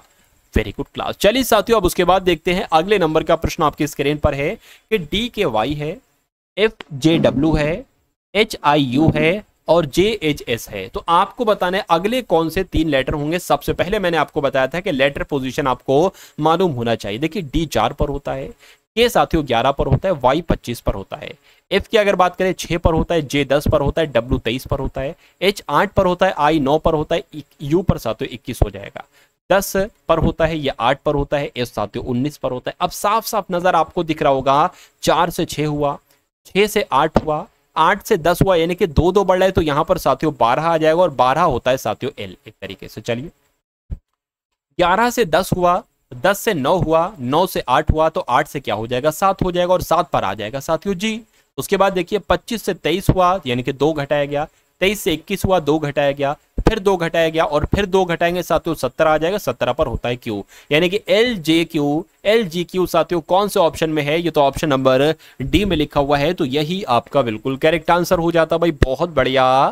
वेरी गुड क्लास। चलिए साथियों अब उसके बाद देखते हैं अगले नंबर का प्रश्न आपकी स्क्रीन पर है कि डी के वाई है, एफ जे डब्ल्यू है, एच आई यू है और JHS है। तो आपको बताना है अगले कौन से 3 लेटर होंगे। सबसे पहले मैंने आपको बताया था कि लेटर पोजीशन आपको मालूम होना चाहिए। देखिए D 4 पर होता है, K साथियों 11 पर होता है, Y 25 पर होता है, F की अगर बात करें 6 पर होता है, J 10 पर होता है, W 23 पर होता है, H 8 पर होता है, I 9 पर होता है, U पर साथियों 21 हो जाएगा, 10 पर होता है, ये 8 पर होता है, S साथियों 19 पर होता है। अब साफ साफ नजर आपको दिख रहा होगा 4 से 6 हुआ, 6 से 8 हुआ, 8 से 10 हुआ, यानी कि 2 2 बढ़ रहा है, तो यहां पर साथियों 12 आ जाएगा और 12 होता है साथियों L एक तरीके से। चलिए 11 से 10 हुआ, 10 से 9 हुआ, 9 से 8 हुआ, तो 8 से क्या हो जाएगा, 7 हो जाएगा और 7 पर आ जाएगा साथियों G। उसके बाद देखिए 25 से 23 हुआ, यानी कि 2 घटाया गया, 23 से 21 हुआ, 2 घटाया गया, फिर 2 घटाया गया और फिर 2 घटाएंगे साथियों 17 आ जाएगा, 17 पर होता है Q, यानी कि LGQ साथियों कौन से ऑप्शन में है, ये तो ऑप्शन नंबर डी में लिखा हुआ है, तो यही आपका बिल्कुल करेक्ट आंसर हो जाता भाई, बहुत बढ़िया,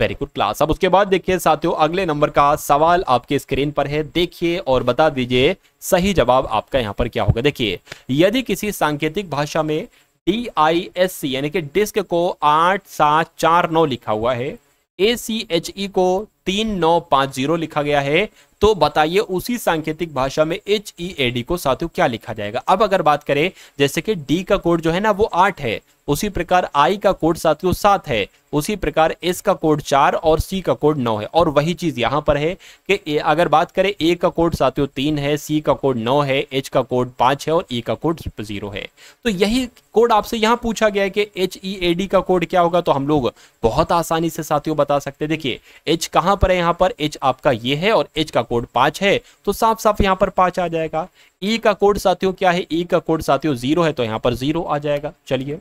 वेरी गुड क्लास। अब उसके बाद देखिए साथियों अगले नंबर का सवाल आपके स्क्रीन पर है, देखिए और बता दीजिए सही जवाब आपका यहां पर क्या होगा। देखिए यदि किसी सांकेतिक भाषा में DISC यानी कि डिस्क को 8749 लिखा हुआ है, ACHE को 3950 लिखा गया है। तो बताइए उसी सांकेतिक भाषा में HEAD को साथियों क्या लिखा जाएगा। अब अगर बात करें जैसे कि D का कोड जो है ना वो 8 है, उसी प्रकार I का कोड साथियों 7 है, उसी प्रकार S का कोड 4 और C का कोड 9 है। और वही चीज यहां पर है कि अगर बात करें A का कोड साथियों 3 है, C का कोड 9 है, H का कोड 5 है और E का कोड 0 है। तो यही कोड आपसे यहां पूछा गया है कि HEAD का कोड क्या होगा, तो हम लोग बहुत आसानी से साथियों बता सकते हैं। देखिए H कहां पर है, यहां पर H आपका ये है और H का कोड 5 है, तो साफ साफ यहां पर 5 आ जाएगा। E का कोड साथियों क्या है, E का कोड साथियों 0 है, तो यहां पर 0 आ जाएगा। चलिए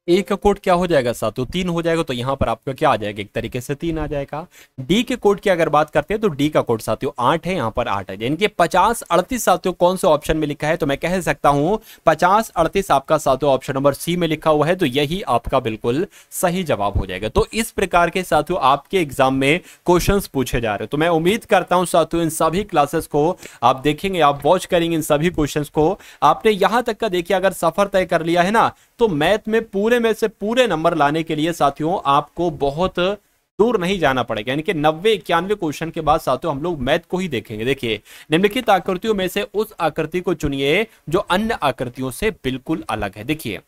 ए का कोड क्या हो जाएगा साथियों 3 हो जाएगा, तो यहां पर आपका क्या आ जाएगा, एक तरीके से 3 आ जाएगा। डी के कोड की अगर बात करते हैं तो डी का कोड साथियों 8 है, यहां पर 8 है। यानी कि 50 38 साथियों कौन से ऑप्शन में लिखा है, तो मैं कह सकता हूं 50 38 आपका साथियों ऑप्शन नंबर सी में लिखा हुआ है, तो यही आपका बिल्कुल सही जवाब हो जाएगा। तो इस प्रकार के साथियों आपके एग्जाम में क्वेश्चंस पूछे जा रहे हैं। तो मैं उम्मीद करता हूं साथियों इन सभी क्लासेस को आप देखेंगे, आप वॉच करेंगे इन सभी क्वेश्चंस को। आपने यहां तक का देखिए अगर सफर तय कर लिया है ना, तो मैथ में पूरे में से पूरे नंबर लाने के लिए साथियों आपको बहुत दूर नहीं जाना पड़ेगा। यानी कि 90-91 क्वेश्चन के बाद साथियों हम लोग मैथ को ही देखेंगे। देखिए निम्नलिखित आकृतियों में से उस आकृति को चुनिए जो अन्य आकृतियों से बिल्कुल अलग है। देखिए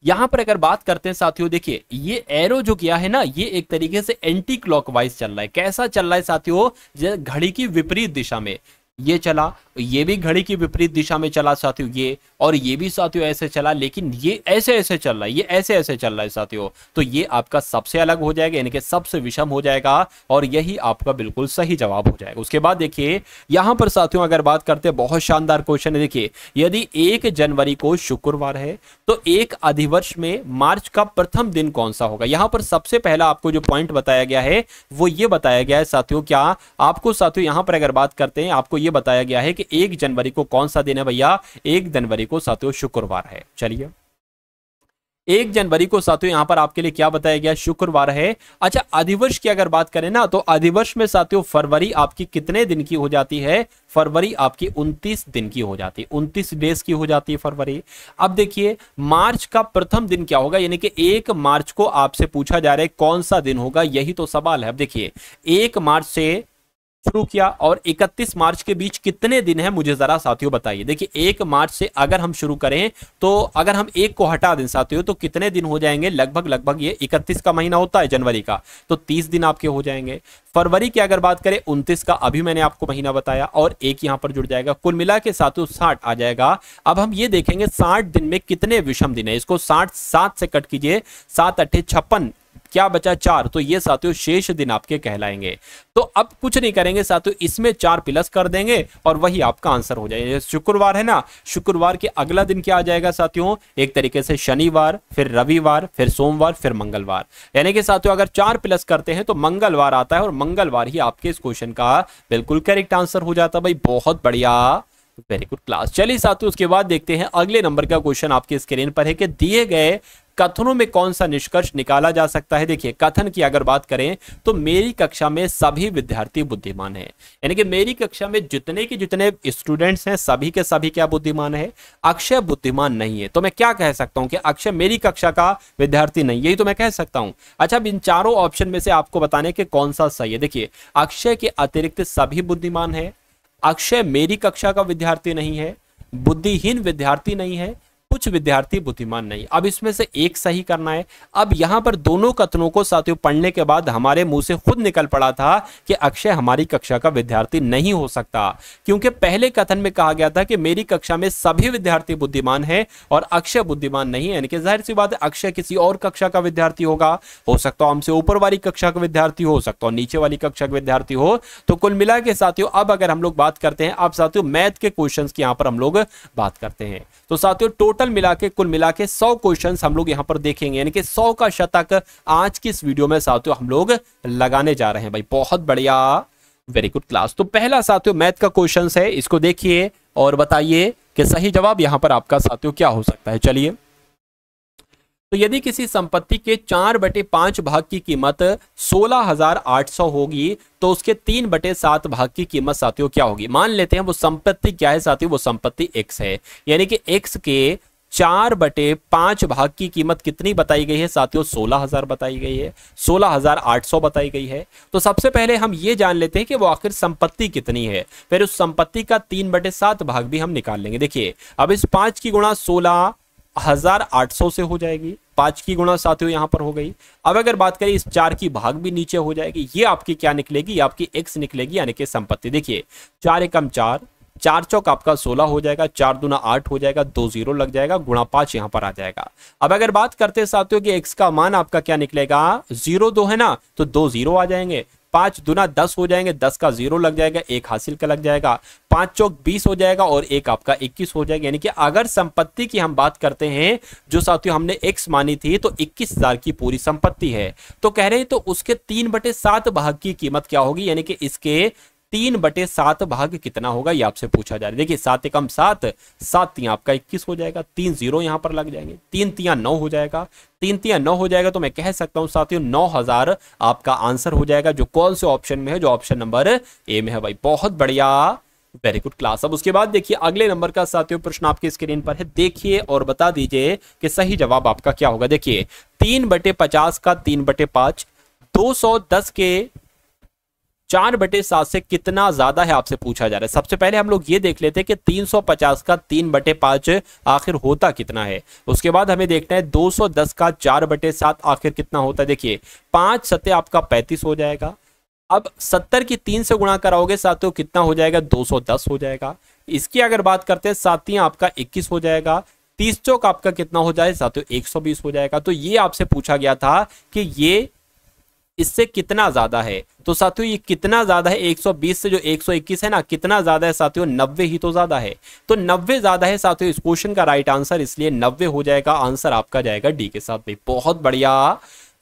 यहां पर अगर बात करते हैं साथियों, देखिए ये एरो जो किया है ना, ये एक तरीके से एंटी क्लॉकवाइज चल रहा है। कैसा चल रहा है साथियों, घड़ी की विपरीत दिशा में ये चला, ये भी घड़ी की विपरीत दिशा में चला साथियों ये, और ये भी साथियों ऐसे चला, लेकिन ये ऐसे ऐसे चल रहा है, ये ऐसे ऐसे चल रहा है साथियों। तो ये आपका सबसे अलग हो जाएगा, यानी कि सबसे विषम हो जाएगा, और यही आपका बिल्कुल सही जवाब हो जाएगा। उसके बाद देखिए यहां पर साथियों अगर बात करते हैं, बहुत शानदार क्वेश्चन है। देखिए यदि 1 जनवरी को शुक्रवार है तो एक अधिवर्ष में मार्च का प्रथम दिन कौन सा होगा। यहां पर सबसे पहला आपको जो पॉइंट बताया गया है वो ये बताया गया है साथियों, क्या आपको साथियों यहां पर अगर बात करते हैं आपको ये बताया गया है कि 1 जनवरी को कौन सा दिन है भैया, 1 जनवरी को साथियों शुक्रवार है। चलिए 1 जनवरी को साथियों यहां पर आपके लिए क्या बताया गया, शुक्रवार है। अच्छा अधिवर्ष की अगर बात करें ना, तो अधिवर्ष में साथियों फरवरी आपकी कितने दिन की हो जाती है, फरवरी आपकी 29 दिन की हो जाती है, 29 डेज की हो जाती है फरवरी। अब देखिए मार्च का प्रथम दिन क्या होगा, यानी कि 1 मार्च को आपसे पूछा जा रहा है कौन सा दिन होगा, यही तो सवाल है। अब देखिए 1 मार्च से शुरू किया और 31 मार्च के बीच कितने दिन है, मुझे जरा साथियों बताइए। देखिए 1 मार्च से अगर हम शुरू करें तो अगर हम 1 को हटा दें साथियों तो कितने दिन हो जाएंगे, लगभग ये 31 का महीना होता है जनवरी का, तो 30 दिन आपके हो जाएंगे। फरवरी की अगर बात करें 29 का अभी मैंने आपको महीना बताया, और 1 यहां पर जुड़ जाएगा, कुल मिला के साथियों 60 आ जाएगा। अब हम ये देखेंगे 60 दिन में कितने विषम दिन है, इसको 7 से कट कीजिए, 7 8 56, क्या बचा 4, तो ये साथियों शेष दिन आपके कहलाएंगे। तो अब कुछ नहीं करेंगे साथियों, इसमें 4 प्लस कर देंगे और वही आपका आंसर हो जाएगा। शुक्रवार है ना, शुक्रवार के अगला दिन क्या आ जाएगा साथियों, एक तरीके से शनिवार, फिर रविवार, फिर सोमवार, फिर मंगलवार। यानी कि साथियों अगर 4 प्लस करते हैं तो मंगलवार आता है, और मंगलवार ही आपके इस क्वेश्चन का बिल्कुल करेक्ट आंसर हो जाता है। भाई बहुत बढ़िया, वेरी गुड क्लास। चलिए साथियों उसके बाद देखते हैं अगले नंबर का क्वेश्चन आपके स्क्रीन पर है कि दिए गए कथनों में कौन सा निष्कर्ष निकाला जा सकता है। देखिए कथन की अगर बात करें तो मेरी कक्षा में सभी विद्यार्थी बुद्धिमान हैं, यानी कि मेरी कक्षा में जितने के जितने स्टूडेंट्स हैं सभी के सभी क्या बुद्धिमान है, अक्षय बुद्धिमान नहीं है। तो मैं क्या कह सकता हूं कि अक्षय मेरी कक्षा का विद्यार्थी नहीं, यही तो मैं कह सकता हूं। अच्छा इन चारों ऑप्शन में से आपको बताने के कौन सा सही है। देखिए अक्षय के अतिरिक्त सभी बुद्धिमान है, अक्षय मेरी कक्षा का विद्यार्थी नहीं है, बुद्धिहीन विद्यार्थी नहीं है, कुछ विद्यार्थी बुद्धिमान नहीं। अब इसमें से एक सही करना है। अब यहां पर दोनों कथनों को साथियों पढ़ने के बाद हमारे मुंह से खुद निकल पड़ा था कि अक्षय हमारी कक्षा का विद्यार्थी नहीं हो सकता, क्योंकि पहले कथन में कहा गया था कि मेरी कक्षा में सभी विद्यार्थी बुद्धिमान है और अक्षय बुद्धिमान नहीं है। यानी कि जाहिर सी बात है अक्षय किसी और कक्षा का विद्यार्थी होगा, हो सकता हो हमसे ऊपर वाली कक्षा का विद्यार्थी हो सकता हो नीचे वाली कक्षा का विद्यार्थी हो। तो कुल मिला के साथियों अब अगर हम लोग बात करते हैं, अब साथियों मैथ के क्वेश्चंस की यहां पर हम लोग बात करते हैं, तो साथियों टोटल कुल मिला के 100 क्वेश्चंस हम लोग यहां पर देखेंगे, यानी कि 100 का शतक आज की इस वीडियो में साथियों हम लोग लगाने जा रहे हैं। भाई बहुत बढ़िया, वेरी गुड क्लास। तो पहला साथियों मैथ का क्वेश्चन है, इसको देखिए और बताइए कि सही जवाब यहां पर आपका साथियों क्या हो सकता है। चलिए तो यदि किसी संपत्ति के 4/5 भाग की कीमत 16,800 होगी तो उसके 3/7 भाग की कीमत साथियों क्या होगी। मान लेते हैं वो संपत्ति क्या है साथियों, वो संपत्ति x है, यानी कि x के 4/5 भाग की कीमत कितनी बताई गई है साथियों? 16,000 बताई गई है, 16,800 बताई गई है। तो सबसे पहले हम ये जान लेते हैं कि वो आखिर संपत्ति कितनी है, फिर उस संपत्ति का 3/7 भाग भी हम निकाल लेंगे। देखिए अब इस 5 की गुणा 16,800 से हो जाएगी, 5 की गुणा साथियों यहां पर हो गई। अब अगर बात करें इस 4 की भाग भी नीचे हो जाएगी, ये आपकी क्या निकलेगी? ये आपकी x निकलेगी, यानी कि संपत्ति। देखिए 4 एकम 4, 4 चौक आपका 16 हो जाएगा, 4 दूना 8 हो जाएगा, 2 0 लग जाएगा, गुणा 5 यहां पर आ जाएगा। अब अगर बात करते हैं साथियों कि x का मान आपका क्या निकलेगा? 0 2 है ना, तो 2 0 आ जाएंगे, 5 दूना 10 हो जाएंगे, 10 का 0 लग जाएगा, 1 हासिल का लग जाएगा, 5 चौक 20 हो जाएगा और 1 आपका 21 हो जाएगा। यानी कि अगर संपत्ति की हम बात करते हैं जो साथियों हमने x मानी थी तो 21,000 की पूरी संपत्ति है। तो कह रहे हैं तो उसके 3/7 भाग की कीमत क्या होगी, यानी कि इसके 3/7 भाग कितना होगा ये आपसे पूछा जा रहा है। देखिए 7 एकम 7, 7 तिया आपका 21 हो जाएगा, 3 0 यहां पर लग जाएंगे, 3 तिया 9 हो जाएगा, 3 तिया 9 हो जाएगा। तो मैं कह सकता हूं साथियों 9,000 आपका आंसर हो जाएगा, जो कौन से ऑप्शन में है? जो ऑप्शन नंबर ए में है भाई। बहुत बढ़िया, वेरी गुड क्लास। अब उसके बाद देखिए अगले नंबर का साथियों प्रश्न आपकी स्क्रीन पर है, देखिए और बता दीजिए कि सही जवाब आपका क्या होगा। देखिए 3/50 का 3/5, 210 के 4/7 से कितना ज्यादा है आपसे पूछा जा रहा है। सबसे पहले हम लोग ये देख लेते हैं कि 350 का 3/5 आखिर होता कितना है। उसके बाद हमें देखना है 210 का 4/7 आखिर कितना होता है। देखिए 5 सत्ते आपका 35 हो जाएगा। अब 70 की 3 से गुणा कराओगे साथियों कितना हो जाएगा? 210 हो जाएगा। इसकी अगर बात करते हैं साथियों आपका 21 हो जाएगा, 30 चौक आपका कितना हो जाए साथियों? 120 हो जाएगा। तो ये आपसे पूछा गया था कि ये इससे कितना ज्यादा है। तो साथियों ये कितना ज्यादा है? 120 से जो 121 है ना, कितना ज्यादा है साथियों? 90 ही तो ज्यादा है। तो 90 ज्यादा है साथियों इस क्वेश्चन का राइट आंसर, इसलिए 90 हो जाएगा। आंसर आपका जाएगा डी के साथ भी। बहुत बढ़िया,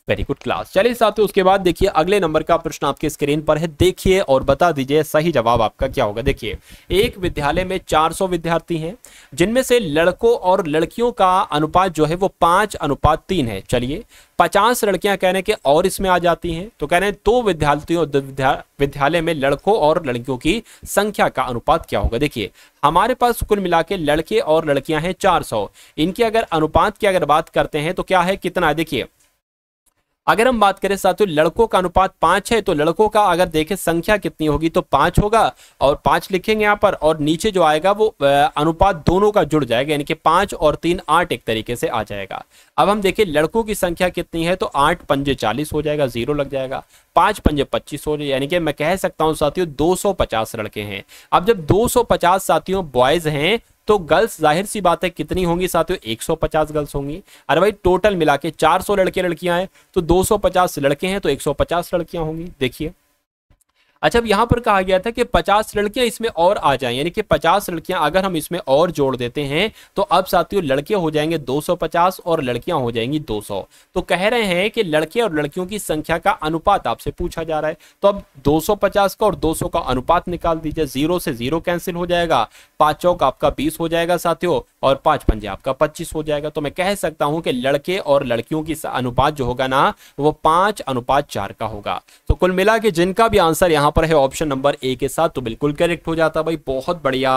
वेरी गुड क्लास। चलिए साथियों उसके बाद देखिए अगले नंबर का प्रश्न आपके स्क्रीन पर है, देखिए और बता दीजिए सही जवाब आपका क्या होगा। देखिए एक विद्यालय में 400 विद्यार्थी हैं, जिनमें से लड़कों और लड़कियों का अनुपात जो है वो 5:3 है। चलिए 50 लड़कियां कहने के और इसमें आ जाती हैं, तो कह रहे हैं दो विद्यालय में लड़कों और लड़कियों की संख्या का अनुपात क्या होगा। देखिए हमारे पास कुल मिला के लड़के और लड़कियां हैं 400, इनकी अगर अनुपात की अगर बात करते हैं तो क्या है, कितना है। देखिए अगर हम बात करें साथियों लड़कों का अनुपात 5 है, तो लड़कों का अगर देखें संख्या कितनी होगी तो 5 होगा, और 5 लिखेंगे यहाँ पर, और नीचे जो आएगा वो अनुपात दोनों का जुड़ जाएगा, यानी कि 5 और 3 8 एक तरीके से आ जाएगा। अब हम देखें लड़कों की संख्या कितनी है, तो 8 पंजे 40 हो जाएगा, 0 लग जाएगा, 5 पंजे 25 हो जाएगा, यानी कि मैं कह सकता हूँ साथियों 250 लड़के हैं। अब जब 250 साथियों बॉयज हैं तो गर्ल्स जाहिर सी बात है कितनी होंगी साथियों, 150 गर्ल्स होंगी। अरे भाई टोटल मिला के 400 लड़के लड़कियां हैं तो 250 लड़के हैं तो 150 लड़कियां होंगी। देखिए अच्छा अब यहां पर कहा गया था कि 50 लड़कियां इसमें और आ जाएं, यानी कि 50 लड़कियां अगर हम इसमें और जोड़ देते हैं तो अब साथियों लड़के हो जाएंगे 250 और लड़कियां हो जाएंगी 200। तो कह रहे हैं कि लड़के और लड़कियों की संख्या का अनुपात आपसे पूछा जा रहा है। तो अब 250 का और 200 का अनुपात निकाल दीजिए, 0 से 0 कैंसिल हो जाएगा, 5 चौक आपका 20 हो जाएगा साथियों, और 5 पंजे आपका 25 हो जाएगा। तो मैं कह सकता हूं कि लड़के और लड़कियों की अनुपात जो होगा ना वो 5:4 का होगा। तो कुल मिला के जिनका भी आंसर यहां पर है ऑप्शन नंबर ए के साथ तो बिल्कुल करेक्ट हो जाता भाई। बहुत बढ़िया,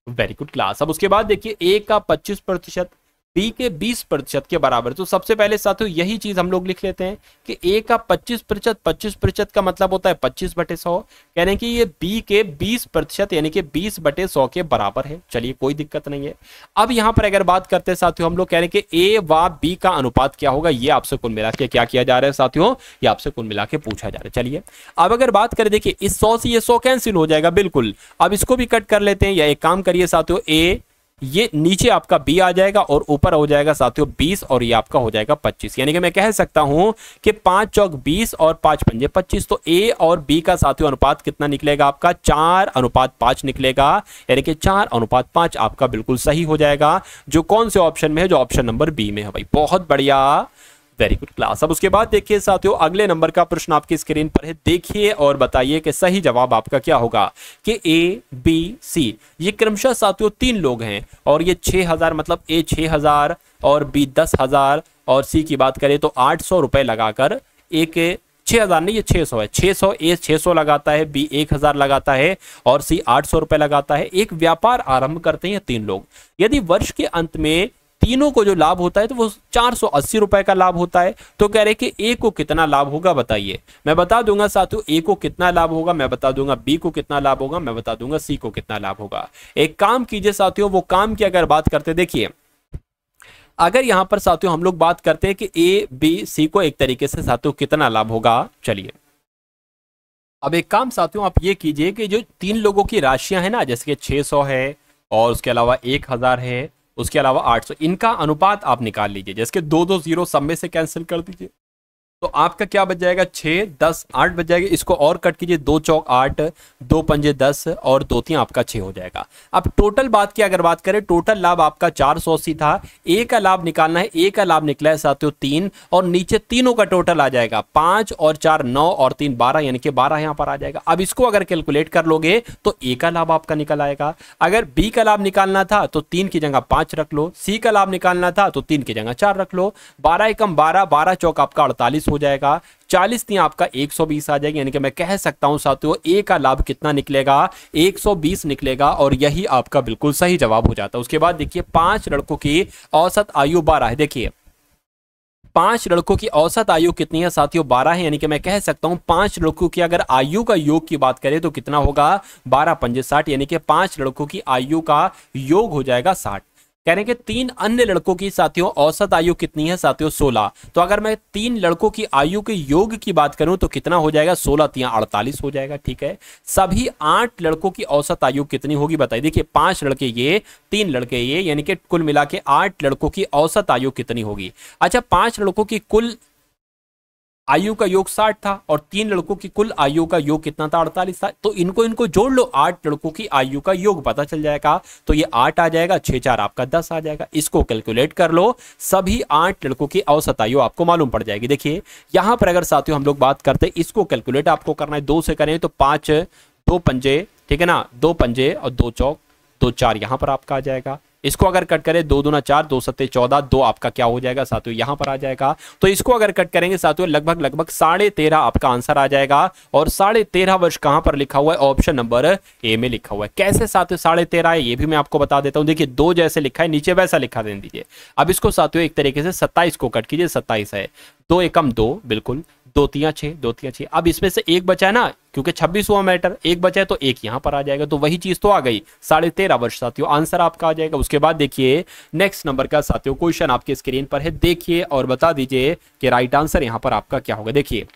वेरी गुड क्लास। अब उसके बाद देखिए ए का 25%, बी के 20% के बराबर। तो सबसे पहले साथियों यही चीज हम लोग लिख लेते हैं कि ए का 25%, 25% का मतलब होता है 25/100, कह रहे हैं कि ये बी के 20% यानी कि 20/100 के बराबर है। चलिए कोई दिक्कत नहीं है। अब यहां पर अगर बात करते हैं साथियों हम लोग कह रहे हैं कि ए व बी का अनुपात क्या होगा, ये आपसे कुल मिला के क्या किया जा रहा है साथियों, ये आपसे कुल मिला के पूछा जा रहा है। चलिए अब अगर बात करें, देखिए इस 100 से ये 100 कैंसिल हो जाएगा बिल्कुल। अब इसको भी कट कर लेते हैं, या एक काम करिए साथियों, ए ये नीचे आपका बी आ जाएगा और ऊपर हो जाएगा साथियों 20 और ये आपका हो जाएगा 25, यानी कि मैं कह सकता हूं कि 5 चौक 20 और 5 पंजे 25। तो ए और बी का साथियों अनुपात कितना निकलेगा आपका, 4:5 निकलेगा, यानी कि 4:5 आपका बिल्कुल सही हो जाएगा, जो कौन से ऑप्शन में है, जो ऑप्शन नंबर बी में है भाई। बहुत बढ़िया, वेरी गुड क्लास। अब उसके बाद देखिए साथियों अगले नंबर का प्रश्न आपकी स्क्रीन पर है, देखिए और बताइए कि सही जवाब आपका क्या होगा। कि ए बी सी ये क्रमशः साथियों 3 लोग हैं, और ये 6000 मतलब ए 6000 और बी 10,000 और सी की बात करें तो 800 रुपए लगाकर, एक 6000 नहीं ये 600 है, 600 ए 600 लगाता है, बी 1000 लगाता है और सी 800 रुपए लगाता है। एक व्यापार आरंभ करते हैं 3 लोग। यदि वर्ष के अंत में तीनों को जो लाभ होता है तो वो 480 रुपए का लाभ होता है। तो कह रहे कि ए को कितना लाभ होगा बताइए। मैं बता दूंगा साथियों ए को कितना लाभ होगा, मैं बता दूंगा बी को कितना लाभ होगा, मैं बता दूंगा सी को कितना लाभ होगा। एक काम कीजिए साथियों, वो काम की अगर बात करते, देखिए अगर यहां पर साथियों हम लोग बात करते हैं कि ए बी सी को एक तरीके से साथियों कितना लाभ होगा, चलिए अब एक काम साथियों आप ये कीजिए कि जो तीन लोगों की राशियां हैं ना, जैसे कि 600 है और उसके अलावा 1000 है, उसके अलावा 800, इनका अनुपात आप निकाल लीजिए। जैसे कि 2 2 0 सब में से कैंसिल कर दीजिए तो आपका क्या बच जाएगा, 6 10 8 बच जाएगा। इसको और कट कीजिए, 2 चौक 8, 2 पंजे 10 और 2 3 आपका 6 हो जाएगा। अब टोटल बात की अगर बात करें, टोटल लाभ आपका 480 था। ए का लाभ निकालना है, ए का लाभ निकला है साथियों 3 और नीचे तीनों का टोटल आ जाएगा 5 और 4 9 और 3 12, यानी कि 12 यहां पर आ जाएगा। अब इसको अगर कैलकुलेट कर लोगे तो ए का लाभ आपका निकल आएगा। अगर बी का लाभ निकालना था तो 3 की जगह 5 रख लो, सी का लाभ निकालना था तो 3 की जगह 4 रख लो। 12 एकम 12, 12 चौक आपका 48 हो जाएगा, 40 3 आपका 120 आ जाएगी। यानी कि मैं कह सकता हूं साथियों ए का लाभ कितना निकलेगा, 120 निकलेगा और यही आपका बिल्कुल सही जवाब हो जाता है। उसके बाद देखिए 5 लड़कों की औसत आयु 12 है। देखिए 5 लड़कों की औसत आयु कितनी है साथियों, 12 है। यानी कि मैं कह सकता हूं 5 लड़कों की अगर आयु का योग की बात करें तो कितना होगा, 12 पंजे 60, यानी कि 5 लड़कों की आयु का योग हो जाएगा 60। कह रहे हैं कि 3 अन्य लड़कों की साथियों औसत आयु कितनी है साथियों, 16। तो अगर मैं 3 लड़कों की आयु के योग की बात करूं तो कितना हो जाएगा, 16 3 48 हो जाएगा। ठीक है, सभी 8 लड़कों की औसत आयु कितनी होगी बताइए। देखिए 5 लड़के ये, 3 लड़के ये, यानी कि कुल मिला के 8 लड़कों की औसत आयु कितनी होगी। अच्छा 5 लड़कों की कुल आयु का योग 60 था और 3 लड़कों की कुल आयु का योग कितना था, 48 था। तो इनको जोड़ लो, 8 लड़कों की आयु का योग पता चल जाएगा। तो ये 8 आ जाएगा, 6 4 आपका 10 आ जाएगा। इसको कैलकुलेट कर लो, सभी 8 लड़कों की औसत आयु आपको मालूम पड़ जाएगी। देखिए यहां पर अगर साथियों हम लोग बात करते हैं, इसको कैलकुलेट आपको करना है, 2 से करें तो 5 2 पंजे, ठीक है ना, 2 पंजे और 2 चौक 2 4 यहां पर आपका आ जाएगा। इसको अगर कट करें 2 दूना 4, 2 सत्ते 14, 2 आपका क्या हो जाएगा साथियों, यहां पर आ जाएगा। तो इसको अगर कट करेंगे साथियों लगभग 13.5 आपका आंसर आ जाएगा। और 13.5 वर्ष कहां पर लिखा हुआ है, ऑप्शन नंबर ए में लिखा हुआ है। कैसे साथियों 13.5 है ये भी मैं आपको बता देता हूं। देखिए 2 जैसे लिखा है नीचे वैसा लिखा दे दीजिए। अब इसको साथियों एक तरीके से 27 को कट कीजिए, 27 है, 2 एकम 2, बिल्कुल 2 3 6, 2 3 6। अब इसमें से एक बचा है ना, क्योंकि 26 हुआ मैटर, एक बचा है तो एक यहां पर आ जाएगा। तो वही चीज तो आ गई, 13.5 वर्ष साथियों आंसर आपका आ जाएगा। उसके बाद देखिए नेक्स्ट नंबर का साथियों क्वेश्चन आपके स्क्रीन पर है, देखिए और बता दीजिए कि राइट आंसर यहां पर आपका क्या होगा। देखिए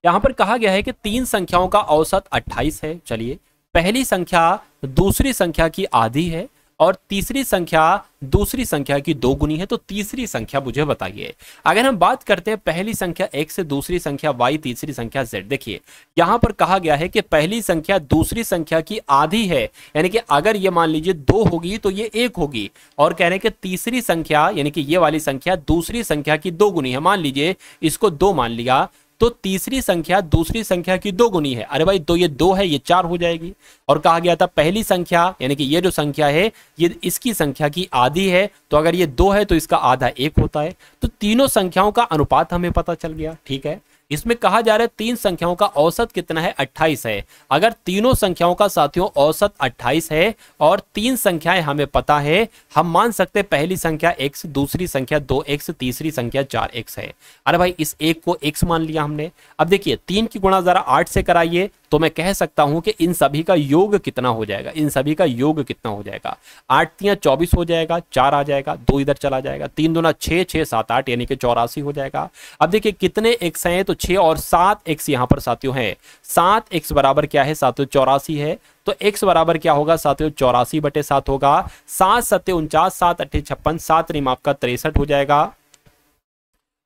यहां पर कहा गया है कि 3 संख्याओं का औसत 28 है। चलिए पहली संख्या दूसरी संख्या की आधी है और तीसरी संख्या दूसरी संख्या की 2 गुनी है। तो तीसरी संख्या मुझे बताइए। अगर हम बात करते हैं पहली संख्या x, दूसरी संख्या y, तीसरी संख्या z। देखिए यहां पर कहा गया है कि पहली संख्या दूसरी संख्या की आधी है, यानी कि अगर ये मान लीजिए 2 होगी तो ये 1 होगी। और कह रहे हैं कि तीसरी संख्या यानी कि ये वाली संख्या दूसरी संख्या की 2 गुनी है। मान लीजिए इसको 2 मान लिया तो तीसरी संख्या दूसरी संख्या की 2 गुनी है। अरे भाई तो ये 2 है, ये 4 हो जाएगी। और कहा गया था पहली संख्या यानी कि ये जो संख्या है ये इसकी संख्या की आधी है, तो अगर ये 2 है तो इसका आधा 1 होता है। तो तीनों संख्याओं का अनुपात हमें पता चल गया। ठीक है, इसमें कहा जा रहा है 3 संख्याओं का औसत कितना है, 28 है। अगर तीनों संख्याओं का साथियों औसत 28 है और 3 संख्याएं हमें पता है, हम मान सकते हैं पहली संख्या x, दूसरी संख्या 2x, तीसरी संख्या 4x है। अरे भाई इस एक को x मान लिया हमने। अब देखिए 3 की गुणा जरा 8 से कराइए तो मैं कह सकता हूं कि इन सभी का योग कितना हो जाएगा, इन सभी का योग कितना हो जाएगा, 8 3 24 हो जाएगा, 4 आ जाएगा, 2 इधर चला जाएगा, 3 दूना 6, 6 7 8 यानी कि 84 हो जाएगा। अब देखिए कितने x हैं, तो 6 और 7 x यहां पर साथियों है। 7 x बराबर क्या है साथियों, 84 है। तो x बराबर क्या होगा साथियों, 84/7 होगा। 7 7 49, 7 8 56, 7 रिम आपका 63 हो जाएगा।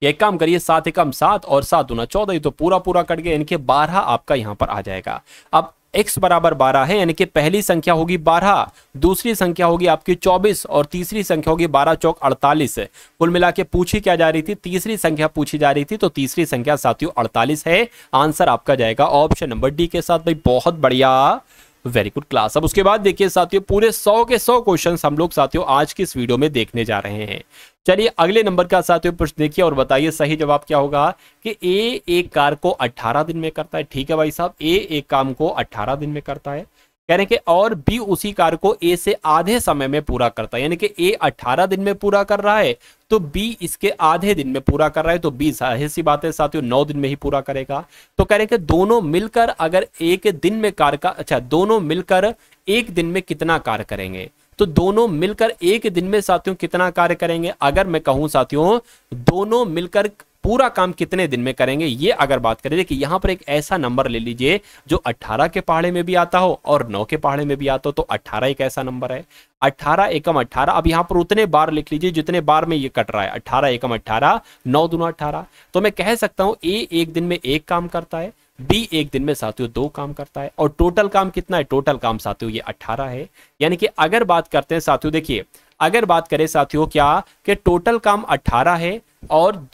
एक काम करिए 7 एकम 7 और 7 दूना 14, ये तो पूरा पूरा कट गया, यानी कि 12 आपका यहां पर आ जाएगा। अब x बराबर 12 है, यानी कि पहली संख्या होगी 12, दूसरी संख्या होगी आपकी 24 और तीसरी संख्या होगी 12 चौक 48। कुल मिला के पूछी क्या जा रही थी, तीसरी संख्या पूछी जा रही थी। तो तीसरी संख्या साथियों 48 है। आंसर आपका जाएगा ऑप्शन नंबर डी के साथ। भाई बहुत बढ़िया, वेरी गुड क्लास। अब उसके बाद देखिए साथियों पूरे 100 के 100 क्वेश्चंस हम लोग साथियों आज की इस वीडियो में देखने जा रहे हैं। चलिए अगले नंबर का साथियों प्रश्न देखिए और बताइए सही जवाब क्या होगा कि ए एक कार को 18 दिन में करता है। ठीक है भाई साहब, ए एक काम को 18 दिन में करता है। कह रहे हैं कि और बी उसी कार्य को ए से आधे समय में पूरा करता है, यानी कि ए 18 दिन में पूरा कर रहा है तो बी इसके आधे दिन में पूरा कर रहा है, तो बी जाहिर सी बात है साथियों 9 दिन में ही पूरा करेगा। तो कह रहे हैं कि दोनों मिलकर अगर एक दिन में कार्य का, अच्छा दोनों मिलकर एक दिन में कितना कार्य करेंगे, तो दोनों मिलकर एक दिन में साथियों कितना कार्य करेंगे, अगर मैं कहूं साथियों दोनों मिलकर पूरा काम कितने दिन में करेंगे, ये अगर बात करें देखिए यहां पर एक ऐसा नंबर ले लीजिए जो 18 के पहाड़े में भी आता हो और 9 के पहाड़े में भी आता हो, तो 18 एक ऐसा नंबर है। 18 एकम 18, अब यहां पर उतने बार लिख लीजिए जितने बार में ये कट रहा है, 18 एकम 18, 9 दूना 18। तो मैं कह सकता हूं ए एक दिन में एक काम करता है, बी एक दिन में साथियों 2 काम करता है, और टोटल काम कितना है, टोटल काम साथियों ये 18 है। यानी कि अगर बात करते हैं साथियों, देखिए अगर बात करें साथियों क्या कि टोटल काम 18 है और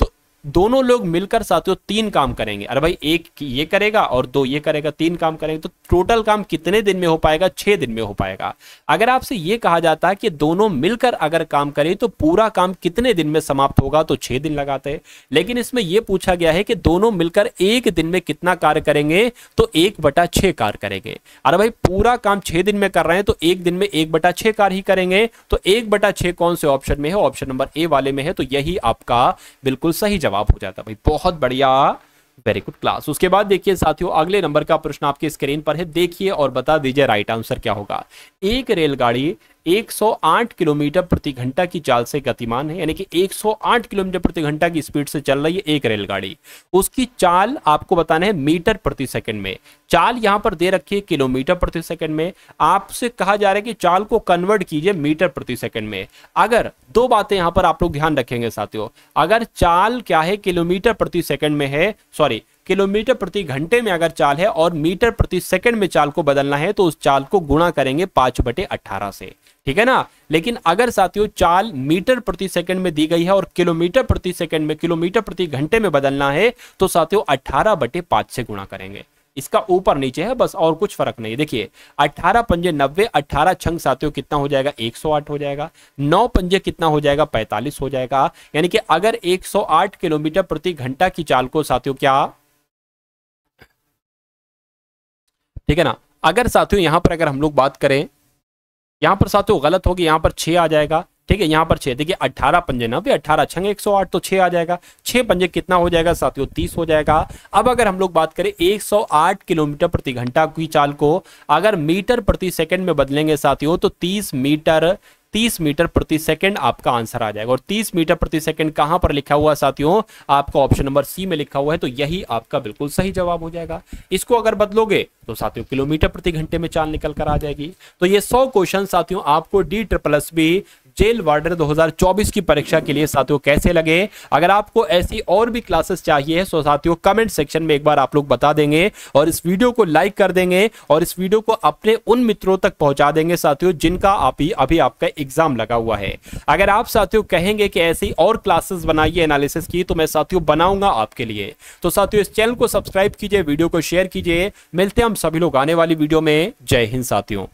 दोनों लोग मिलकर साथियों 3 काम करेंगे, अरे भाई एक ये करेगा और 2 ये करेगा, 3 काम करेंगे, तो टोटल काम कितने दिन में हो पाएगा, 6 दिन में हो पाएगा। अगर आपसे ये कहा जाता है कि दोनों मिलकर अगर काम करें तो पूरा काम कितने दिन में समाप्त होगा, तो 6 दिन लगाते हैं। लेकिन इसमें यह पूछा गया है कि दोनों मिलकर एक दिन में कितना कार्य करेंगे, तो 1/6 कार्य करेंगे। अरे भाई पूरा काम 6 दिन में कर रहे हैं तो एक दिन में 1/6 कार्य ही करेंगे, तो 1/6 कौन से ऑप्शन में है, ऑप्शन नंबर ए वाले में है, तो यही आपका बिल्कुल सही जवाब हो जाता भाई। बहुत बढ़िया, वेरी गुड क्लास। उसके बाद देखिए साथियों अगले नंबर का प्रश्न आपकी स्क्रीन पर है, देखिए और बता दीजिए राइट आंसर क्या होगा। एक रेलगाड़ी 108 किलोमीटर प्रति घंटा की चाल से गतिमान है, यानी कि 108 किलोमीटर प्रति घंटा की स्पीड से चल रही है एक रेलगाड़ी। उसकी चाल आपको बताना है मीटर प्रति सेकंड में, चाल यहां पर दे रखी है किलोमीटर प्रति सेकंड में, आपसे कहा जा रहा है कि चाल को कन्वर्ट कीजिए मीटर प्रति सेकंड में। अगर दो बातें यहां पर आप लोग ध्यान रखेंगे साथियों, अगर चाल क्या है किलोमीटर प्रति सेकंड में है, सॉरी किलोमीटर प्रति घंटे में अगर चाल है और मीटर प्रति सेकंड में चाल को बदलना है, तो उस चाल को गुणा करेंगे 5/18 से, ठीक है ना। लेकिन अगर साथियों चाल मीटर प्रति सेकंड में दी गई है और किलोमीटर प्रति सेकंड में, किलोमीटर प्रति घंटे में बदलना है, तो साथियों 18/5 से गुणा करेंगे। इसका ऊपर नीचे है बस, और कुछ फर्क नहीं। देखिए 18 पंजे 90, 18 छंग साथियों कितना हो जाएगा, 108 हो जाएगा। 9 पंजे कितना हो जाएगा, 45 हो जाएगा। यानी कि अगर 108 किलोमीटर प्रति घंटा की चाल को साथियों क्या, ठीक है ना, अगर साथियों यहां पर अगर हम लोग बात करें, यहां पर साथियों गलत होगी, यहां पर 6 आ जाएगा, ठीक है, यहां पर 6, देखिए 18 पंजे 90, 18 छंग 108, तो 6 आ जाएगा। 6 पंजे कितना हो जाएगा साथियों, 30 हो जाएगा। अब अगर हम लोग बात करें 108 किलोमीटर प्रति घंटा की चाल को अगर मीटर प्रति सेकंड में बदलेंगे साथियों, तो 30 मीटर प्रति सेकंड आपका आंसर आ जाएगा। और 30 मीटर प्रति सेकंड कहां पर लिखा हुआ साथियों, आपका ऑप्शन नंबर सी में लिखा हुआ है, तो यही आपका बिल्कुल सही जवाब हो जाएगा। इसको अगर बदलोगे तो साथियों किलोमीटर प्रति घंटे में चाल निकल कर आ जाएगी। तो ये 100 क्वेश्चन साथियों आपको DSSB जेल वार्डर 2024 की परीक्षा के लिए साथियों कैसे लगे। अगर आपको ऐसी और भी क्लासेस चाहिए तो साथियों कमेंट सेक्शन में एक बार आप लोग बता देंगे, और इस वीडियो को लाइक कर देंगे, और इस वीडियो को अपने उन मित्रों तक पहुंचा देंगे साथियों जिनका अभी आपका एग्जाम लगा हुआ है। अगर आप साथियों कहेंगे कि ऐसी और क्लासेस बनाइए एनालिसिस की, तो मैं साथियों बनाऊंगा आपके लिए। तो साथियों इस चैनल को सब्सक्राइब कीजिए, वीडियो को शेयर कीजिए। मिलते हैं हम सभी लोग आने वाली वीडियो में। जय हिंद साथियों।